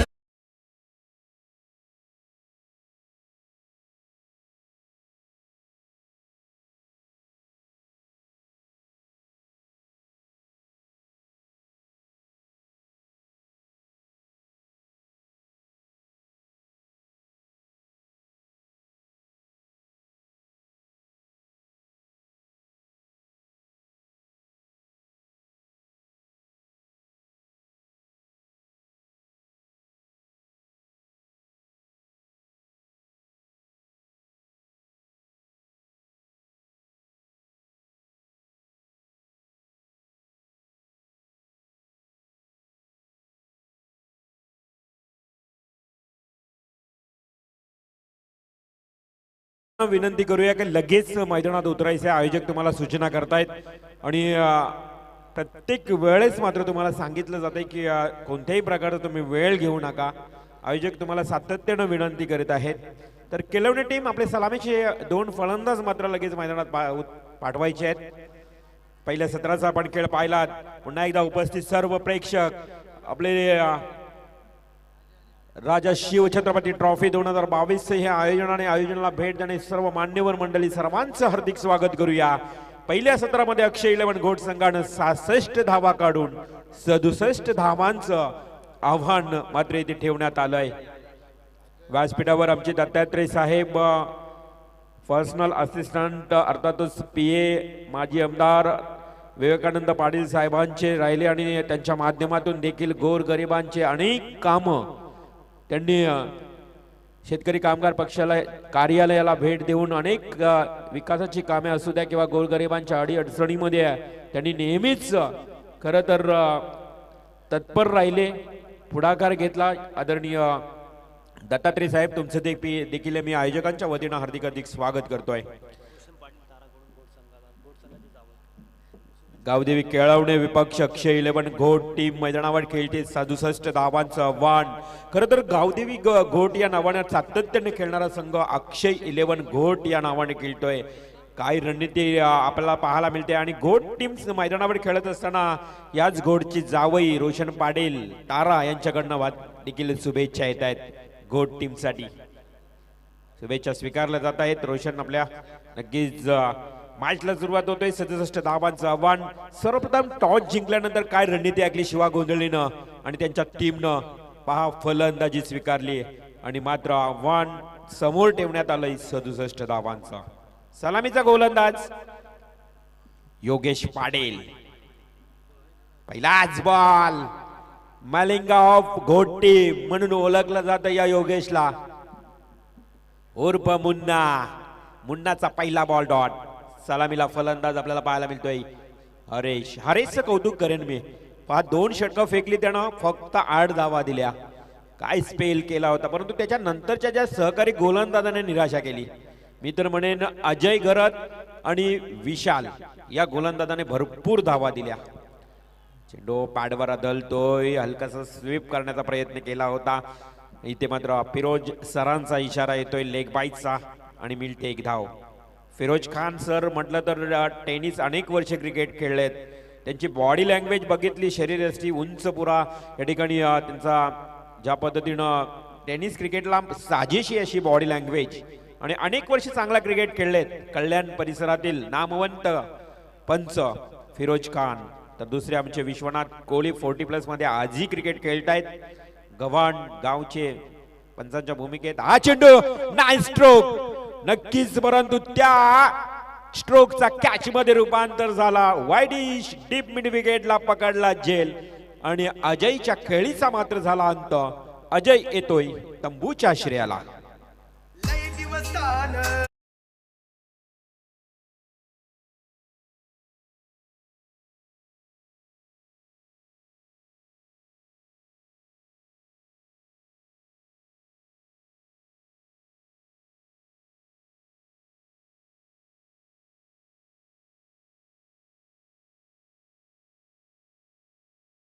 विनंती करूया की लगेच मैदानात उतरायचे आयोजक तुम्हाला सूचना करतायत आणि प्रत्येक वेळेस मात्र तुम्हाला सांगितलं जाते की कोणत्याही प्रकारचा तुम्ही वेळ घेऊ नका. आयोजक तुम्हाला सातत्यानं विनंती करीत आहेत. तर केलवणे टीम आपले सलामीचे 2 फलंदाज मात्र लगेच मैदानात पाठवायचे आहेत. पहिल्या सत्राचा आपण खेळ पाहिलात. पुन्हा एकदा उपस्थित सर्व प्रेक्षक आपले राजा शिवछत्रपती ट्रॉफी 2022 हे आयोजन आणि आयोजनाला भेट देणे सर्व मान्यवर मंडळी सर्वांचं हार्दिक स्वागत करूया. पहिल्या सत्रामध्ये अक्षय 11 घोट संघानं 66 धावा काढून 67 धावांचं आव्हान मात्र इथे ठेवण्यात आलंय. व्यासपीठावर आमचे दत्तात्रय साहेब पर्सनल असिस्टंट अर्थातच PA माजी आमदार विवेकानंद पाटील साहेबांचे राहिले आणि त्यांच्या माध्यमातून देखील गोरगरिबांचे अनेक कामं त्यांनी शेतकरी कामगार पक्षाला कार्यालयाला भेट देऊन अनेक विकासाची कामे असू द्या किंवा गोरगरिबांच्या अडीअडचणीमध्ये त्यांनी नेहमीच खरं तर तत्पर राहिले, पुढाकार घेतला. आदरणीय दत्तात्रय साहेब तुमचं देखील मी आयोजकांच्या वतीनं हार्दिक हार्दिक स्वागत करतोय. गावदेवी केळवणे विपक्ष अक्षय 11 घोट टीम मैदानावर खेळते. 67 धावांचं आव्हान. खरं तर गावदेवी घोट या नावाने सातत्याने खेळणारा संघ अक्षय 11 घोट या नावाने खेळतोय. काय रणनीती आपल्याला पाहायला मिळते आणि घोट टीम मैदानावर खेळत असताना याच घोटची जावई रोशन पाटील तारा यांच्याकडनं देखील शुभेच्छा येत आहेत. घोट टीमसाठी शुभेच्छा स्वीकारल्या जात आहेत. रोशन आपल्या नक्कीच मॅचला सुरुवात होतोय. 67 धावांचं आव्हान. सर्वप्रथम टॉस जिंकल्यानंतर काय रणनीती आखली शिवा गोंधळीनं आणि त्यांच्या टीमनं पहा फलंदाजी स्वीकारली आणि मात्र आव्हान समोर ठेवण्यात आलंय 67 धावांचं. सलामीचा गोलंदाज योगेश पाटील. पहिलाच बॉल. मलिंगा ऑफ घोटी म्हणून ओळखलं जातं या योगेशला. उर्फ मुन्ना. मुन्नाचा पहिला बॉल डॉट. सलामीला फलंदाज आपल्याला पाहायला मिळतोय हरेशचं कौतुक करेन मी. पहा 2 षटकं फेकली त्यानं, फक्त 8 धावा दिल्या. काय स्पेल केला होता, परंतु त्याच्या नंतरच्या ज्या सहकारी गोलंदाजाने निराशा केली. मी तर म्हणेन अजय गरत आणि विशाल या गोलंदाजाने भरपूर धावा दिल्या. चेंडू पॅडवर आदळतोय. हलकासा स्वीप करण्याचा प्रयत्न केला होता. इथे मात्र फिरोज सरांचा इशारा येतोय लेग बाईटचा आणि मिळते 1 धाव. फिरोज खान सर म्हटलं तर टेनिस अनेक वर्षे क्रिकेट खेळलेत. त्यांची बॉडी लँग्वेज बघितली, शरीरयष्टी उंच पुरा, या ठिकाणी त्यांचा ज्या पद्धतीनं टेनिस क्रिकेटला साजेशी अशी बॉडी लँग्वेज आणि अनेक वर्ष चांगला क्रिकेट खेळलेत. कल्याण परिसरातील नामवंत पंच फिरोज खान. तर दुसरे आमचे विश्वनाथ कोहली 40+ मध्ये आजही क्रिकेट खेळतायत. गव्हाण गावचे पंचांच्या भूमिकेत. हा चेंडू नाईस स्ट्रोक नक्कीच, परंतु त्या स्ट्रोकचा कॅच मध्ये रूपांतर झाला. वाईडिश डीप मिड विकेटला पकडला जेल आणि अजयच्या खेळीचा मात्र झाला अंत. अजय येतोय तंबूच्या श्रेयाला.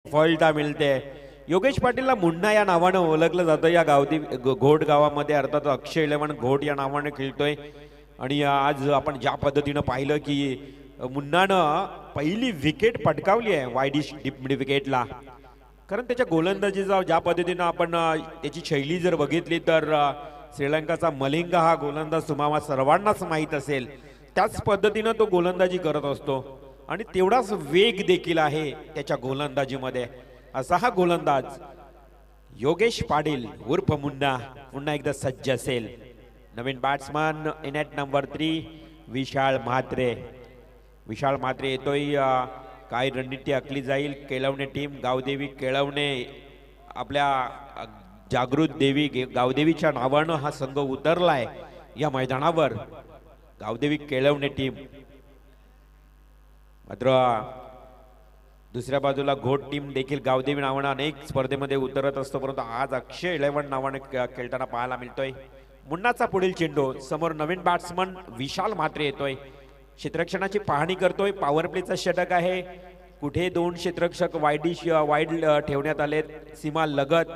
फळता मिळते. योगेश पाटीलला मुन्ना या नावानं ओळखलं जातं या घोट गावामध्ये. अर्थात अक्षय 11 घोट या नावाने खेळतोय आणि आज आपण ज्या पद्धतीनं पाहिलं की मुन्नानं पहिली विकेट पटकावली आहे वाईडिश डीप मिड विकेटला. कारण त्याच्या गोलंदाजीचा ज्या पद्धतीनं आपण त्याची शैली जर बघितली तर श्रीलंकाचा मलिंगा हा गोलंदाज तुम्हाला सर्वांनाच माहीत असेल. त्याच पद्धतीनं तो गोलंदाजी करत असतो आणि तेवढाच वेग देखील आहे त्याच्या गोलंदाजीमध्ये. असा हा गोलंदाज योगेश पाटील उर्फ मुन्ना पुन्हा एकदा सज्ज असेल. नवीन बॅट्समन इन ॲट नंबर 3 विशाल म्हात्रे. विशाल म्हात्रे येतोय. काय रणनीती आखली जाईल. केळवणे टीम गावदेवी केळवणे आपल्या जागृत देवी गावदेवीच्या नावानं हा संघ उतरलाय या मैदानावर. गावदेवी केळवणे टीम. मात्र दुसऱ्या बाजूला घोट टीम देखील गावदेवी नावानं अनेक स्पर्धेमध्ये उतरत असतो, परंतु आज अक्षय 11 नावाने खेळताना पाहायला मिळतोय. मुन्नाचा पुढील चेंडू. समोर नवीन बॅट्समन विशाल म्हात्रे येतोय. क्षेत्ररक्षणाची पाहणी करतोय. पॉवर प्लेचा षटक आहे. कुठे 2 क्षेत्ररक्षक वाईड ठेवण्यात आलेत सीमा लगत.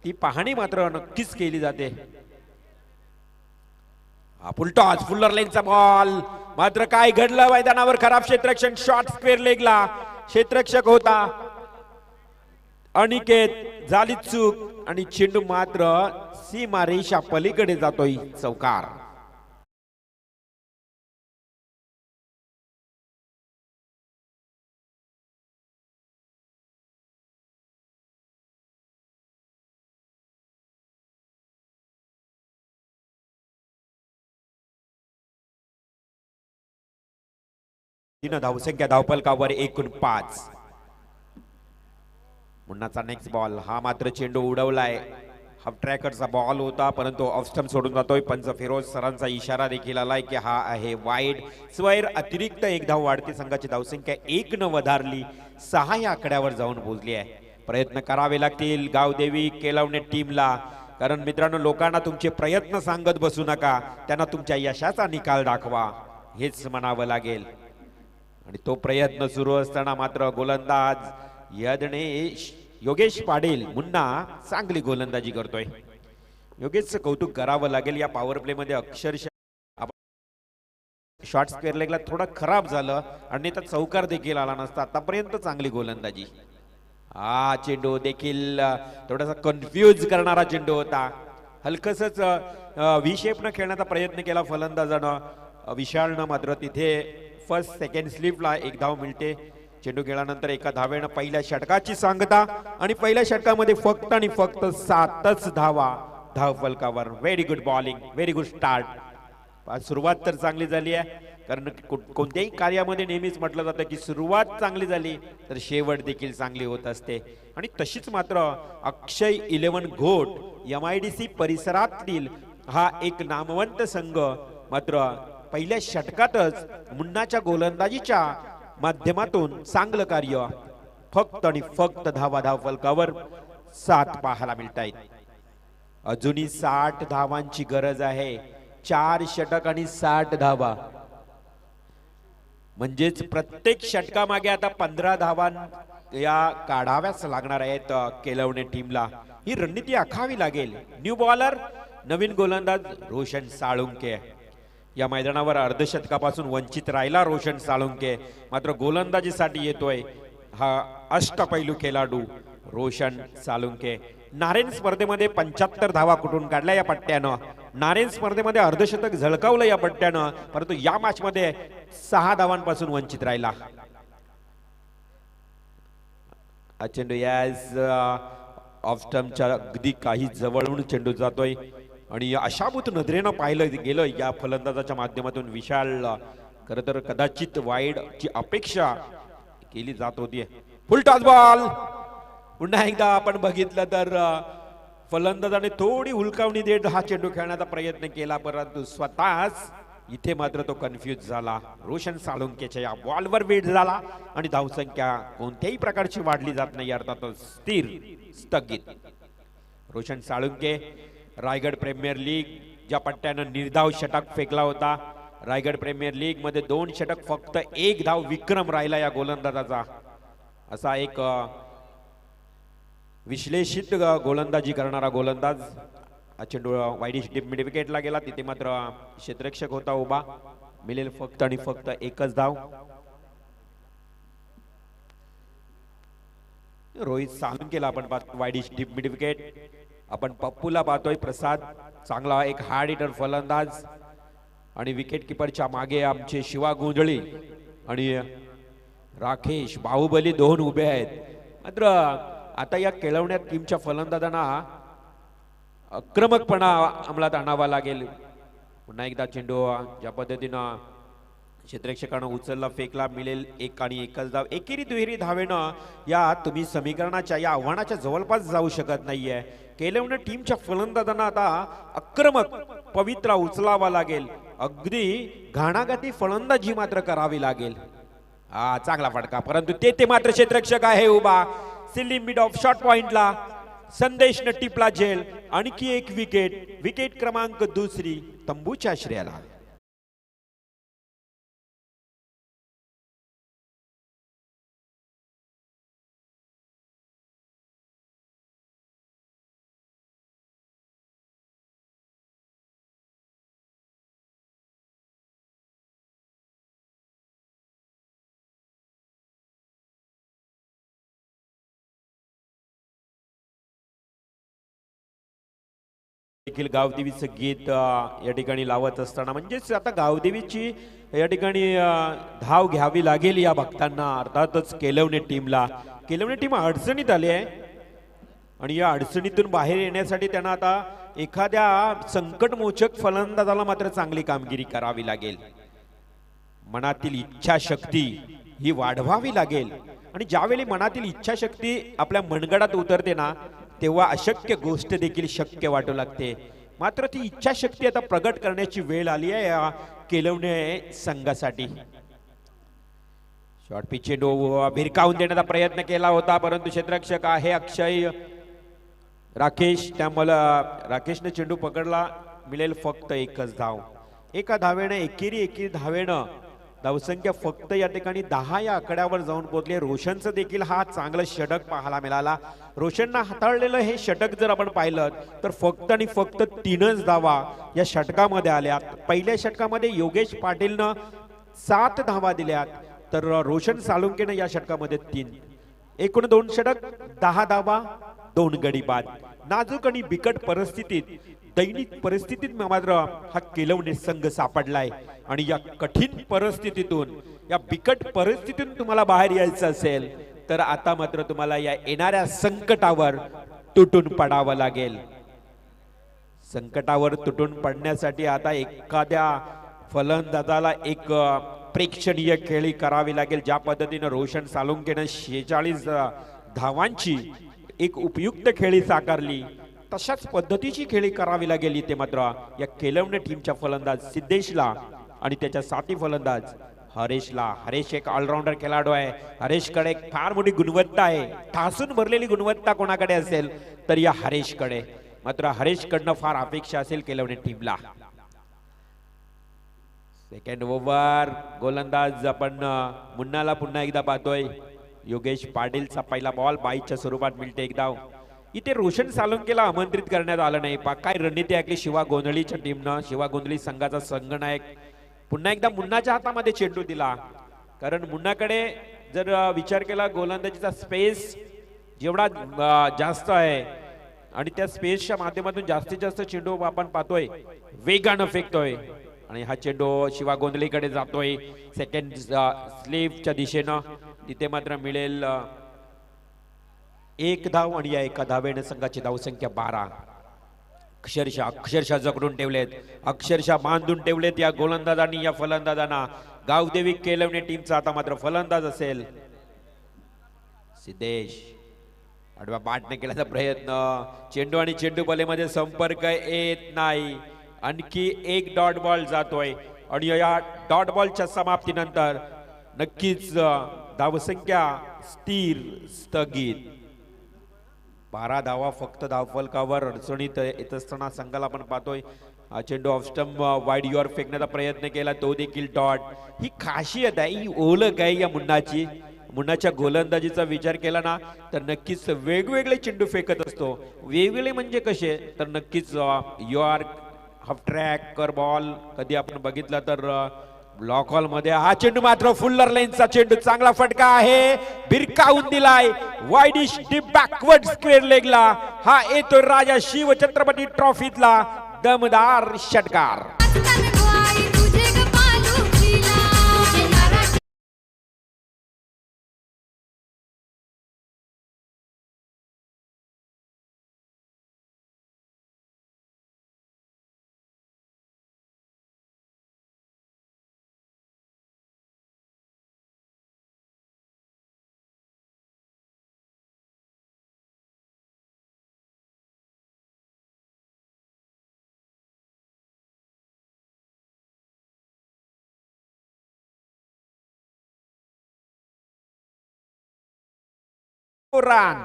ती पाहणी मात्र नक्कीच केली जाते. फुलटॉस फुल्लर लेनचा बॉल. मात्र काय घडलं मैदानावर. खराब क्षेत्ररक्षण. शॉर्ट स्क्वेअर लेगला क्षेत्ररक्षक होता अनिकेत झाली चूक आणि चेंडू मात्र सीमारेषा पलीकडे जातोय चौकार. तीन धावसंख्या धावफलकावर 49. मुन्नाचा नेक्स्ट बॉल. हा मात्र चेंडू उडवलाय. हाफ ट्रॅकरचा बॉल होता परंतु ऑफ स्टंप सोडून जातोय. पंच फिरोज सरांचा इशारा देखील आलाय की हा आहे वाईड. स्वैर अतिरिक्त एक धाव वाढती. संघाची धावसंख्या 1 न वधारली 6 या आकड्यावर जाऊन पोहोचली आहे. प्रयत्न करावे लागतील गावदेवी केलवणे टीमला, कारण मित्रांनो लोकांना तुमचे प्रयत्न सांगत बसू नका, त्यांना तुमच्या यशाचा निकाल दाखवा हेच म्हणावं लागेल. आणि तो प्रयत्न सुरू असताना मात्र गोलंदाज यज्ञेश योगेश पाटील मुन्ना चांगली गोलंदाजी करतोय. योगेशचं कौतुक करावं लागेल. या पॉवर प्ले मध्ये अक्षरशः शॉर्ट स्क्वेअर लेगला थोडा खराब झालं आणि त्या चौकार देखील आला नसता. आतापर्यंत चांगली गोलंदाजी. हा चेंडू देखील थोडासा कन्फ्यूज करणारा चेंडू होता. हलकसच व्ही शेप न खेळण्याचा प्रयत्न केला फलंदाजानं. विशालनं मात्र तिथे फर्स्ट सेकंड स्लिपला एक धाव मिळते. चेंडू खेळल्यानंतर एका धावेनं पहिल्या षटकाची सांगता आणि पहिल्या षटकामध्ये फक्त आणि फक्त 7च धावा धाव फलकावर. Very good bowling, very good start. सुरुवात तर चांगली झाली आहे, कारण कोणत्याही कार्यामध्ये नेहमीच म्हटलं जातं की सुरुवात चांगली झाली तर शेवट देखील चांगली होत असते. आणि तशीच मात्र अक्षय 11 घोट MIDC परिसरातील हा एक नामवंत संघ मात्र पहिल्या षटकातच मुन्नाच्या गोलंदाजीच्या माध्यमातून चांगलं कार्य. फक्त आणि फक्त धाव फलकावर 7 पाहायला मिळत आहेत. अजूनही 60 धावांची गरज आहे. 4 षटक आणि 60 धावा, म्हणजेच प्रत्येक षटकामागे आता 15 धावा या काढाव्याच लागणार आहेत केलवणे टीमला. ही रणनीती आखावी लागेल. न्यू बॉलर नवीन गोलंदाज रोशन साळुंके. या मैदानावर अर्धशतकापासून वंचित राहिला रोशन साळुंके, मात्र गोलंदाजीसाठी येतोय हा अष्टपैलू खेळाडू रोशन साळुंके. नारेन स्पर्धेमध्ये 75 धावा कुठून काढल्या या पट्ट्यानं. नारेन स्पर्धेमध्ये अर्धशतक झळकावलं या पट्ट्यानं, परंतु या मॅच मध्ये 6 धावांपासून वंचित राहिला. हा चेंडू यास ऑफ स्टंपच्या अगदी काही जवळून चेंडू जातोय आणि अशाभूत नजरेनं पाहिलं गेलं या फलंदाजाच्या माध्यमातून. विशाल खरं तर कदाचित वाईड ची अपेक्षा केली जात होती. फुल टॉस बॉल. पुन्हा एकदा आपण बघितलं तर फलंदाजाने थोडी हुलकावणी देत हा चेंडू खेळण्याचा प्रयत्न केला, परंतु स्वतःच इथे मात्र तो कन्फ्यूज झाला. रोशन साळुंकेच्या या बॉलवर वेट झाला आणि धावसंख्या कोणत्याही प्रकारची वाढली जात नाही, अर्थातच स्थिर स्थगित. रोशन साळुंके रायगड प्रीमियर लीग ज्या पट्ट्यानं निर्धाव षटक फेकला होता. रायगड प्रीमियर लीग मध्ये 2 षटक फक्त 1 धाव विक्रम राहिला या गोलंदाजाचा. असा एक विश्लेषित गोलंदाजी करणारा गोलंदाज. हा चेंडू वाईडिश मिड विकेटला गेला. तिथे मात्र क्षेत्ररक्षक होता उभा. मिळेल फक्त आणि फक्त 1च धाव. रोहित साळुंकेला आपण वाईडिश डीप मिड विकेट. आपण पप्पूला पाहतोय. प्रसाद चांगला एक हार्ड हिटर फलंदाज आणि विकेट किपरच्या मागे आमचे शिवा गुंजळी आणि राकेश बाहुबली 2 उभे आहेत. मात्र आता या केळवण्यात टीमच्या फलंदाजांना आक्रमकपणा अंमलात आणावा लागेल. पुन्हा एकदा चेंडू ज्या पद्धतीनं क्षेत्ररक्षकानं उचलला फेकला. मिळेल 1 आणि 1च धाव. एकेरी दुहेरी धावेनं या तुम्ही समीकरणाच्या या आव्हानाच्या जवळपास जाऊ शकत नाहीये. केलवणे टीमच्या फलंदाजांना आता आक्रमक पवित्रा उचलावा लागेल. अगदी घाणाघाती फलंदाजी मात्र करावी लागेल. हा चांगला फटका, परंतु ते मात्र क्षेत्ररक्षक आहे उभा. सिल्ली मिड ऑफ शॉट पॉइंटला संदेशनं टिपला झेल. आणखी एक विकेट. विकेट क्रमांक 2 तंबूच्या श्रेयाला. देखील गावदेवीचं गीत या ठिकाणी लावत असताना म्हणजेच आता गावदेवीची या ठिकाणी धाव घ्यावी लागेल या भक्तांना, अर्थातच केलवणे टीमला. केलवणे टीम अडचणीत आली आहे आणि या अडचणीतून बाहेर येण्यासाठी त्यांना आता एखाद्या संकटमोचक फलंदाजाला मात्र चांगली कामगिरी करावी लागेल. मनातील इच्छाशक्ती ही वाढवावी लागेल आणि ज्यावेळी मनातील इच्छाशक्ती आपल्या मनगडात उतरते ना तेव्हा अशक्य गोष्ट देखील शक्य वाटू लागते. मात्र ती इच्छाशक्ती आता प्रगट करण्याची वेळ आली आहे या केलवणे संघासाठी. शॉर्ट पिच चेंडू भिरकावून देण्याचा प्रयत्न केला होता परंतु क्षेत्ररक्षक आहे अक्षय राकेश, त्यामुळे राकेशने चेंडू पकडला. मिळेल फक्त एकच धाव. एका धावेनं एकेरी धावेनं धावसंख्या फक्त या ठिकाणी 10 या आकड्यावर जाऊन पोहोचले. रोशनचं देखील हा चांगला षटक पाहायला मिळाला. रोशननं हाताळलेलं हे षटक जर आपण पाहिलं तर फक्त आणि फक्त 3च धावा या षटकामध्ये आल्या. पहिल्या षटकामध्ये योगेश पाटीलनं 7 धावा दिल्यात तर रोशन साळुंकेनं या षटकामध्ये 3. एकूण 2 षटक 10 धावा 2 गडी बाद. नाजूक आणि बिकट परिस्थितीत दैनिक परिस्थितीत मात्र हा केलवणे संघ सापडलाय आणि या कठीण परिस्थितीतून या बिकट परिस्थितीतून तुम्हाला बाहेर यायचं असेल तर आता मात्र तुम्हाला या येणाऱ्या संकटावर तुटून पडावं लागेल. संकटावर तुटून पडण्यासाठी आता एखाद्या फलंदाजाला एक प्रेक्षणीय खेळी करावी लागेल. ज्या पद्धतीने रोशन साळुंकेनं 46 धावांची एक उपयुक्त खेळी साकारली तशाच पद्धतीची खेळी करावी लागेल इथे मात्र या केलवणे टीमच्या फलंदाज सिद्धेशला आणि त्याच्या साथी फलंदाज हरेशला. हरेश एक ऑलराऊंडर खेळाडू आहे. हरेशकडे फार मोठी गुणवत्ता आहे. ठासून भरलेली गुणवत्ता कोणाकडे असेल तर या हरेशकडे. मात्र हरेशकडनं फार अपेक्षा असेल केलवणे टीमला. सेकंड ओव्हर गोलंदाज आपण मुन्नाला पुन्हा एकदा पाहतोय. योगेश पाटीलचा पहिला बॉल 22च्या स्वरूपात मिळते एक धाव. इथे रोशन साळुंकेला आमंत्रित करण्यात आलं नाही. काय रणनीती आहे शिवा गोंधळीच्या टीमनं. शिवा गोंधळी संघाचा संघनायक पुन्हा एकदा मुन्नाच्या हातामध्ये चेंडू दिला कारण मुन्नाकडे जर विचार केला गोलंदाजीचा स्पेस जेवढा जास्त आहे आणि त्या स्पेसच्या माध्यमातून जास्तीत जास्त चेंडू आपण पाहतोय वेगानं फेकतोय आणि हा चेंडू शिवा गोंधळीकडे जातोय सेकंड स्लीपच्या दिशेनं. तिथे मात्र मिळेल 1 धाव आणि या एका धावेने संघाची धावसंख्या 12. अक्षरशः जकडून ठेवलेत, अक्षरशः बांधून ठेवलेत या गोलंदाजांनी या फलंदाजांना. गावदेवी केलवणे टीमचा आता मात्र फलंदाज असेल सिद्धेश. आडवा बाटने केल्याचा प्रयत्न, चेंडू आणि चेंडू बलेमध्ये संपर्क येत नाही. आणखी एक डॉट बॉल जातोय आणि या डॉट बॉलच्या समाप्तीनंतर नक्कीच धावसंख्या स्थिर स्थगित. 12 धावा फक्त धावफलकावर अडचणीत येत असताना संघाला आपण पाहतोय चेंडू ऑफ स्टंप वाईड युअर फेकण्याचा प्रयत्न केला तो देखील डॉट. ही खासियत आहे, ही ओळख आहे या मुन्नाची. मुन्नाच्या गोलंदाजीचा विचार केला ना तर नक्कीच वेगवेगळे चेंडू फेकत असतो. वेगवेगळे म्हणजे कसे तर नक्कीच युअर हाफ ट्रॅक कर बॉल कधी आपण बघितला तर ब्लॉक हॉल मध्ये. हा चेंडू मात्र फुल्लर लाईनचा चेंडू चांगला फटका आहे, भिरकावून दिलाय वाईडिश डीप बॅकवर्ड स्क्वेअर लेगला. हा येतो राजा शिव छत्रपती ट्रॉफीतला दमदार षटकार. रन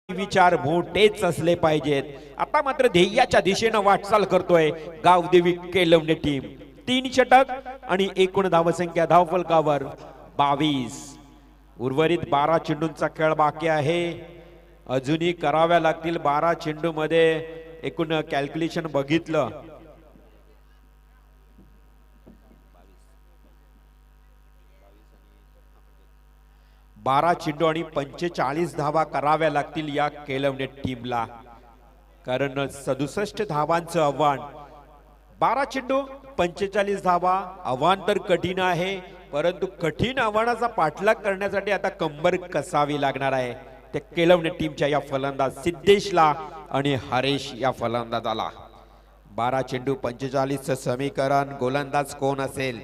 विचार मोठेच असले पाहिजेत. आता मात्र ध्येयाच्या दिशेनं वाटचाल करतोय गावदेवी केलवणे टीम. 3 षटक आणि एकूण धावसंख्या धावफलकावर 22. उर्वरित 12 चेंडूंचा खेळ बाकी आहे. अजूनही कराव्या लागतील 12 चेंडू मध्ये. एकूण कॅल्क्युलेशन बघितलं 12 चेंडू आणि 45 धावा कराव्या लागतील या केलवणे टीमला, कारण 67 धावांचं आव्हान. 12 चेंडू 45 धावा, आव्हान तर कठीण आहे, परंतु कठीण आव्हानाचा पाठलाग करण्यासाठी आता कंबर कसावी लागणार आहे त्या केलवणे टीमच्या या फलंदाज सिद्धेशला आणि हरेश या फलंदाजाला. 12 चेंडू 45 समीकरण. गोलंदाज कोण असेल?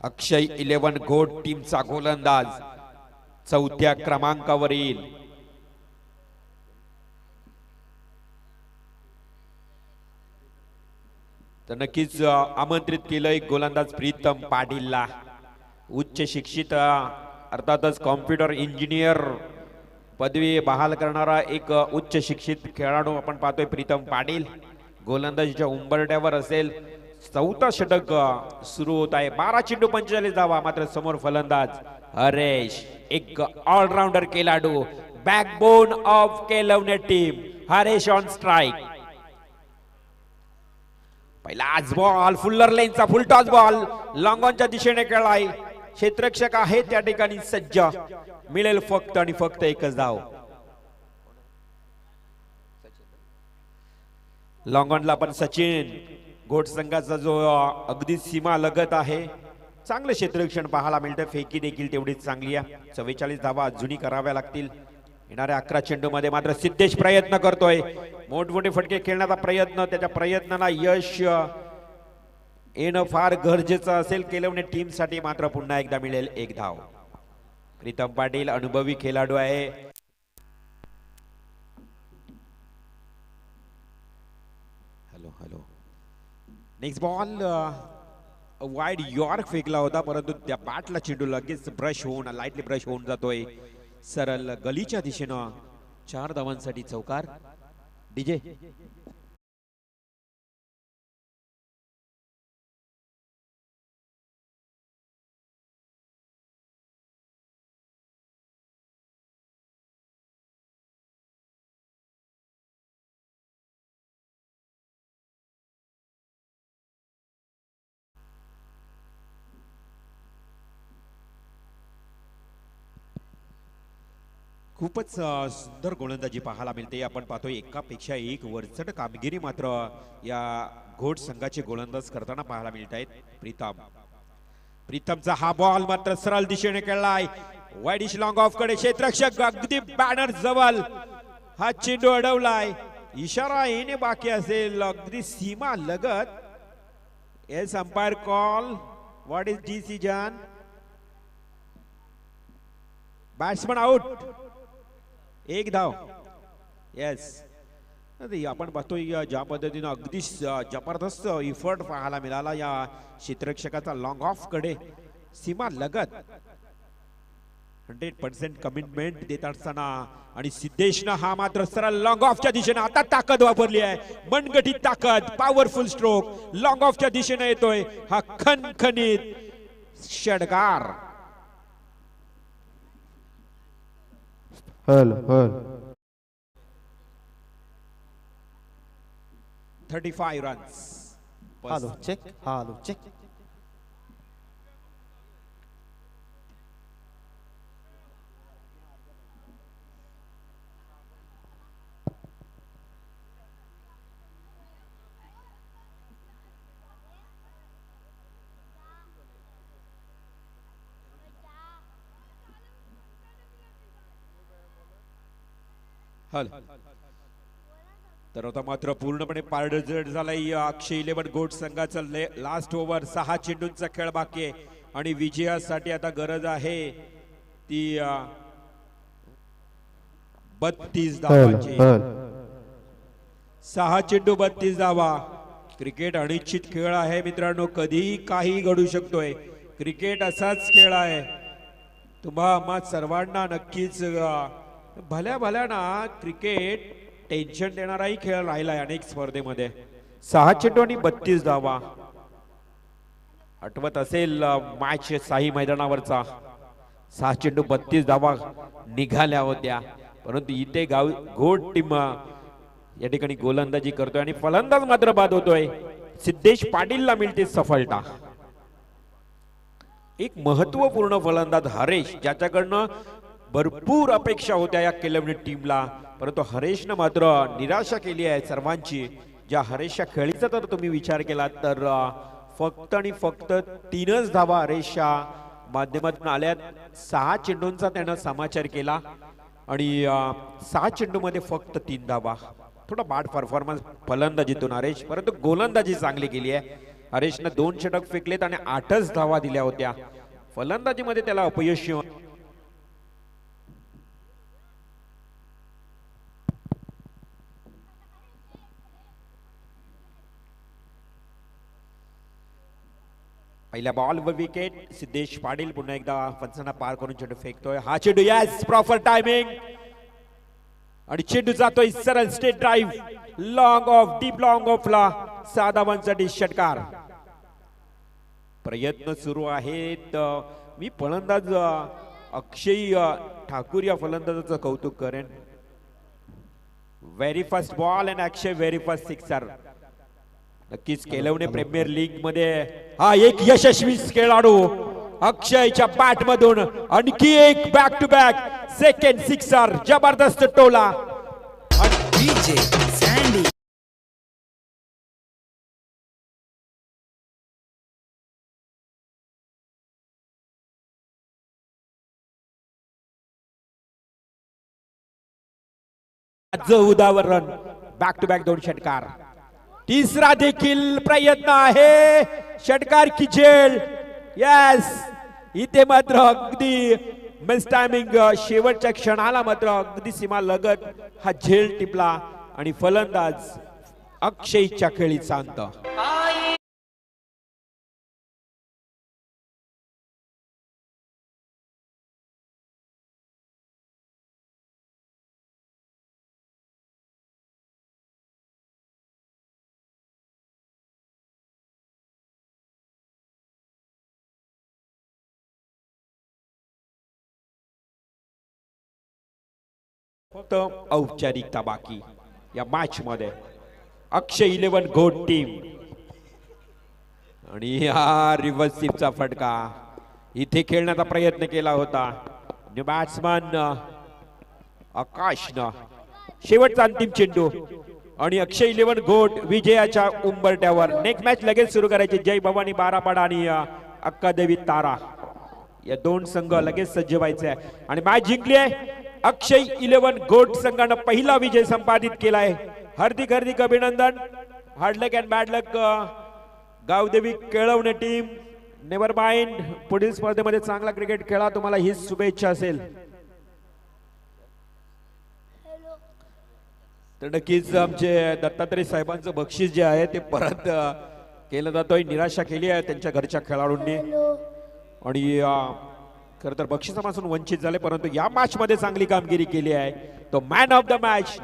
अक्षय 11 घोट टीमचा गोलंदाज 4थ्या क्रमांकावर येईल. तर नक्कीच आमंत्रित केलंय गोलंदाज प्रीतम पाटीलला. उच्च शिक्षित अर्थातच कॉम्प्युटर इंजिनियर पदवी बहाल करणारा एक उच्च शिक्षित खेळाडू आपण पाहतोय प्रीतम पाटील. गोलंदाजीच्या उंबरट्यावर असेल. 4था षटक सुरू होत आहे. 12 चेंडू 45 धावा. मात्र समोर फलंदाज हरेश, एक ऑलराऊंडर खेळाडू, backbone of Kelavane team. Haresh on strike. पहिलाच बॉल फुल्लर लेनचा फुलटॉस बॉल लॉंग ऑनच्या दिशेने खेळलाय. क्षेत्ररक्षक आहे त्या ठिकाणी सज्ज. मिळेल फक्त आणि फक्त एकच धाव. लॉंग ऑनला पण सचिन घोट संघाचा जो अगदी सीमा लगत आहे. चांगलं क्षेत्ररक्षण पाहायला मिळतं. फेकी देखील तेवढीच चांगली आहे. 44 धावा अजूनही कराव्या लागतील. येणाऱ्या 11 चेंडू मध्ये मात्र सिद्धेश प्रयत्न करतोय. मोठमोठे फटके खेळण्याचा प्रयत्न. त्याच्या प्रयत्नाला यश येणं फार गरजेचं असेल केलवणे टीम साठी. मात्र पुन्हा एकदा मिळेल एक धाव. प्रीतम पाटील अनुभवी खेळाडू आहे. Hello hello. Next ball wide York फेकला होता, परंतु त्या बॅटला चेंडू लगेच ब्रश होऊन लाईटली ब्रश होऊन जातोय सरळ गलीच्या दिशेनं. 4 धावांसाठी चौकार. डीजे खूपच सुंदर गोलंदाजी पाहायला मिळते. आपण पाहतोय एकापेक्षा एक वरचढ कामगिरी मात्र या घोट संघाचे गोलंदाज करताना पाहायला मिळत आहेत. प्रीतमचा हा बॉल मात्र सरळ दिशेने खेळलाय. वाईडिश लॉंग ऑफ कडे क्षेत्ररक्षक अगदी बॅनर जवळ हा चेंडू अडवलाय. इशारा येणे बाकी असेल. अगदी सीमा लगत. Yes umpire call. What is decision? Batsman out. एक धाव. येस आपण पाहतोय ज्या पद्धतीनं अगदी जबरदस्त इफर्ट पाहायला मिळाला या क्षेत्ररक्षकाचा लॉंग ऑफ कडे सीमा लगत 100% कमिटमेंट देत असताना. आणि सिद्धेशनं हा मात्र सरळ लॉंग ऑफच्या दिशेने आता ताकद वापरली आहे. मनगटीत ताकद. पॉवरफुल स्ट्रोक लॉंग ऑफच्या दिशेने येतोय. हा खणखणीत षटकार. हल हल 35 runs. Hello check. Hello check. हल. तर आता मात्र पूर्णपणे पारडजड झालाय अक्षय 11 घोट संघाचं. लास्ट ओव्हर 6 चेंडूंचा खेळ बाकी आहे आणि विजयासाठी आता गरज आहे ती 32 धावांची. 6 चेंडू 32 धावा. क्रिकेट अनिश्चित खेळ आहे मित्रांनो. कधीही काही घडू शकतोय. क्रिकेट असाच खेळ आहे. तुम्हा सर्वांना नक्कीच भल्या भल्याना क्रिकेट टेन्शन देणाराही खेळ राहिलाय अनेक स्पर्धेमध्ये. 6 चेंडू आणि 32 धावा. आठवत असेल मॅच साई मैदानावरचा. 6 चेंडू 32 धावा निघाल्या होत्या, परंतु इथे घोट टीम या ठिकाणी गोलंदाजी करतोय आणि फलंदाज मात्र बाद होतोय. सिद्धेश पाटीलला मिळते सफलता. एक महत्वपूर्ण फलंदाज हरेश, ज्याच्याकडनं भरपूर अपेक्षा होत्या या केलवणी टीमला, परंतु हरेशनं मात्र निराशा केली आहे सर्वांची. ज्या हरेशच्या खेळीचा जर तुम्ही विचार केला तर फक्त आणि फक्त 3च धावा हरेशच्या माध्यमातून आल्यात. 6 चेंडूंचा त्यानं समाचार केला आणि 6 चेंडूमध्ये फक्त 3 धावा. थोडा बाद परफॉर्मन्स फलंदाजीतून हरेश, परंतु गोलंदाजी चांगली केली आहे. हरेशनं 2 षटक फेकलेत आणि 8च धावा दिल्या होत्या. फलंदाजीमध्ये त्याला अपयश पहिल्या बॉलवर विकेट. सिद्धेश पाटील पुन्हा एकदा फणसाना पार करून चेंडू फेकतोय. हा चेंडू यस, प्रॉपर टायमिंग आणि चेंडू जातोय सरळ straight drive long off, deep long ऑफला 6 धावांसाठी षटकार. प्रयत्न सुरू आहेत. मी फलंदाज अक्षय ठाकूर या फलंदाजाचं कौतुक करेन. Very first ball and Akshay very first sixer. नक्कीच केलवणे प्रीमियर लीग मध्ये हा एक यशस्वी खेळाडू अक्षयच्या बॅट मधून आणखी एक back to back second sixer. जबरदस्त टोला. DJ Sandy. उदाहरण बॅक टू बॅक 2 षटकार. तिसरा देखील प्रयत्न आहे. षटकार की झेल. यस, इथे मात्र अगदी मिस टायमिंग, शेवटच्या क्षणाला मात्र अगदी सीमा लगत हा झेल टिपला आणि फलंदाज अक्षयच्या खेळी शांत. फक्त औपचारिकता बाकी या मॅच मध्ये. अक्षय 11 गोट टीम आणि हा रिव्हर्स स्वीपचा फटका इथे खेळण्याचा प्रयत्न केला होता बॅट्समन आकाशनं. शेवटचा अंतिम चेंडू आणि अक्षय 11 गोट विजयाच्या उंबरट्यावर. नेक्स्ट मॅच लगेच सुरू करायची. जय भवानी बारापाडा आणि अक्कादेवी तारा या 2 संघ लगेच सज्ज व्हायचे आहे आणि मॅच जिंकली आहे. अक्षय 11 गोट संघानं पहिला विजय संपादित केलाय. हार्दिक हार्दिक अभिनंदन. Hard luck and bad luck Gavdevi Kelavane team. Never mind, पुढील स्पर्धेमध्ये चांगला क्रिकेट खेळा. तुम्हाला हीच शुभेच्छा असेल. तर नक्कीच आमचे दत्तात्रय साहेबांचं बक्षीस जे आहे ते परत केलं जातोय. निराशा केली आहे त्यांच्या घरच्या खेळाडूंनी आणि खरं तर बक्षिसापासून वंचित झाले, परंतु या मॅच मध्ये चांगली कामगिरी केली आहे. तो मॅन ऑफ द मॅच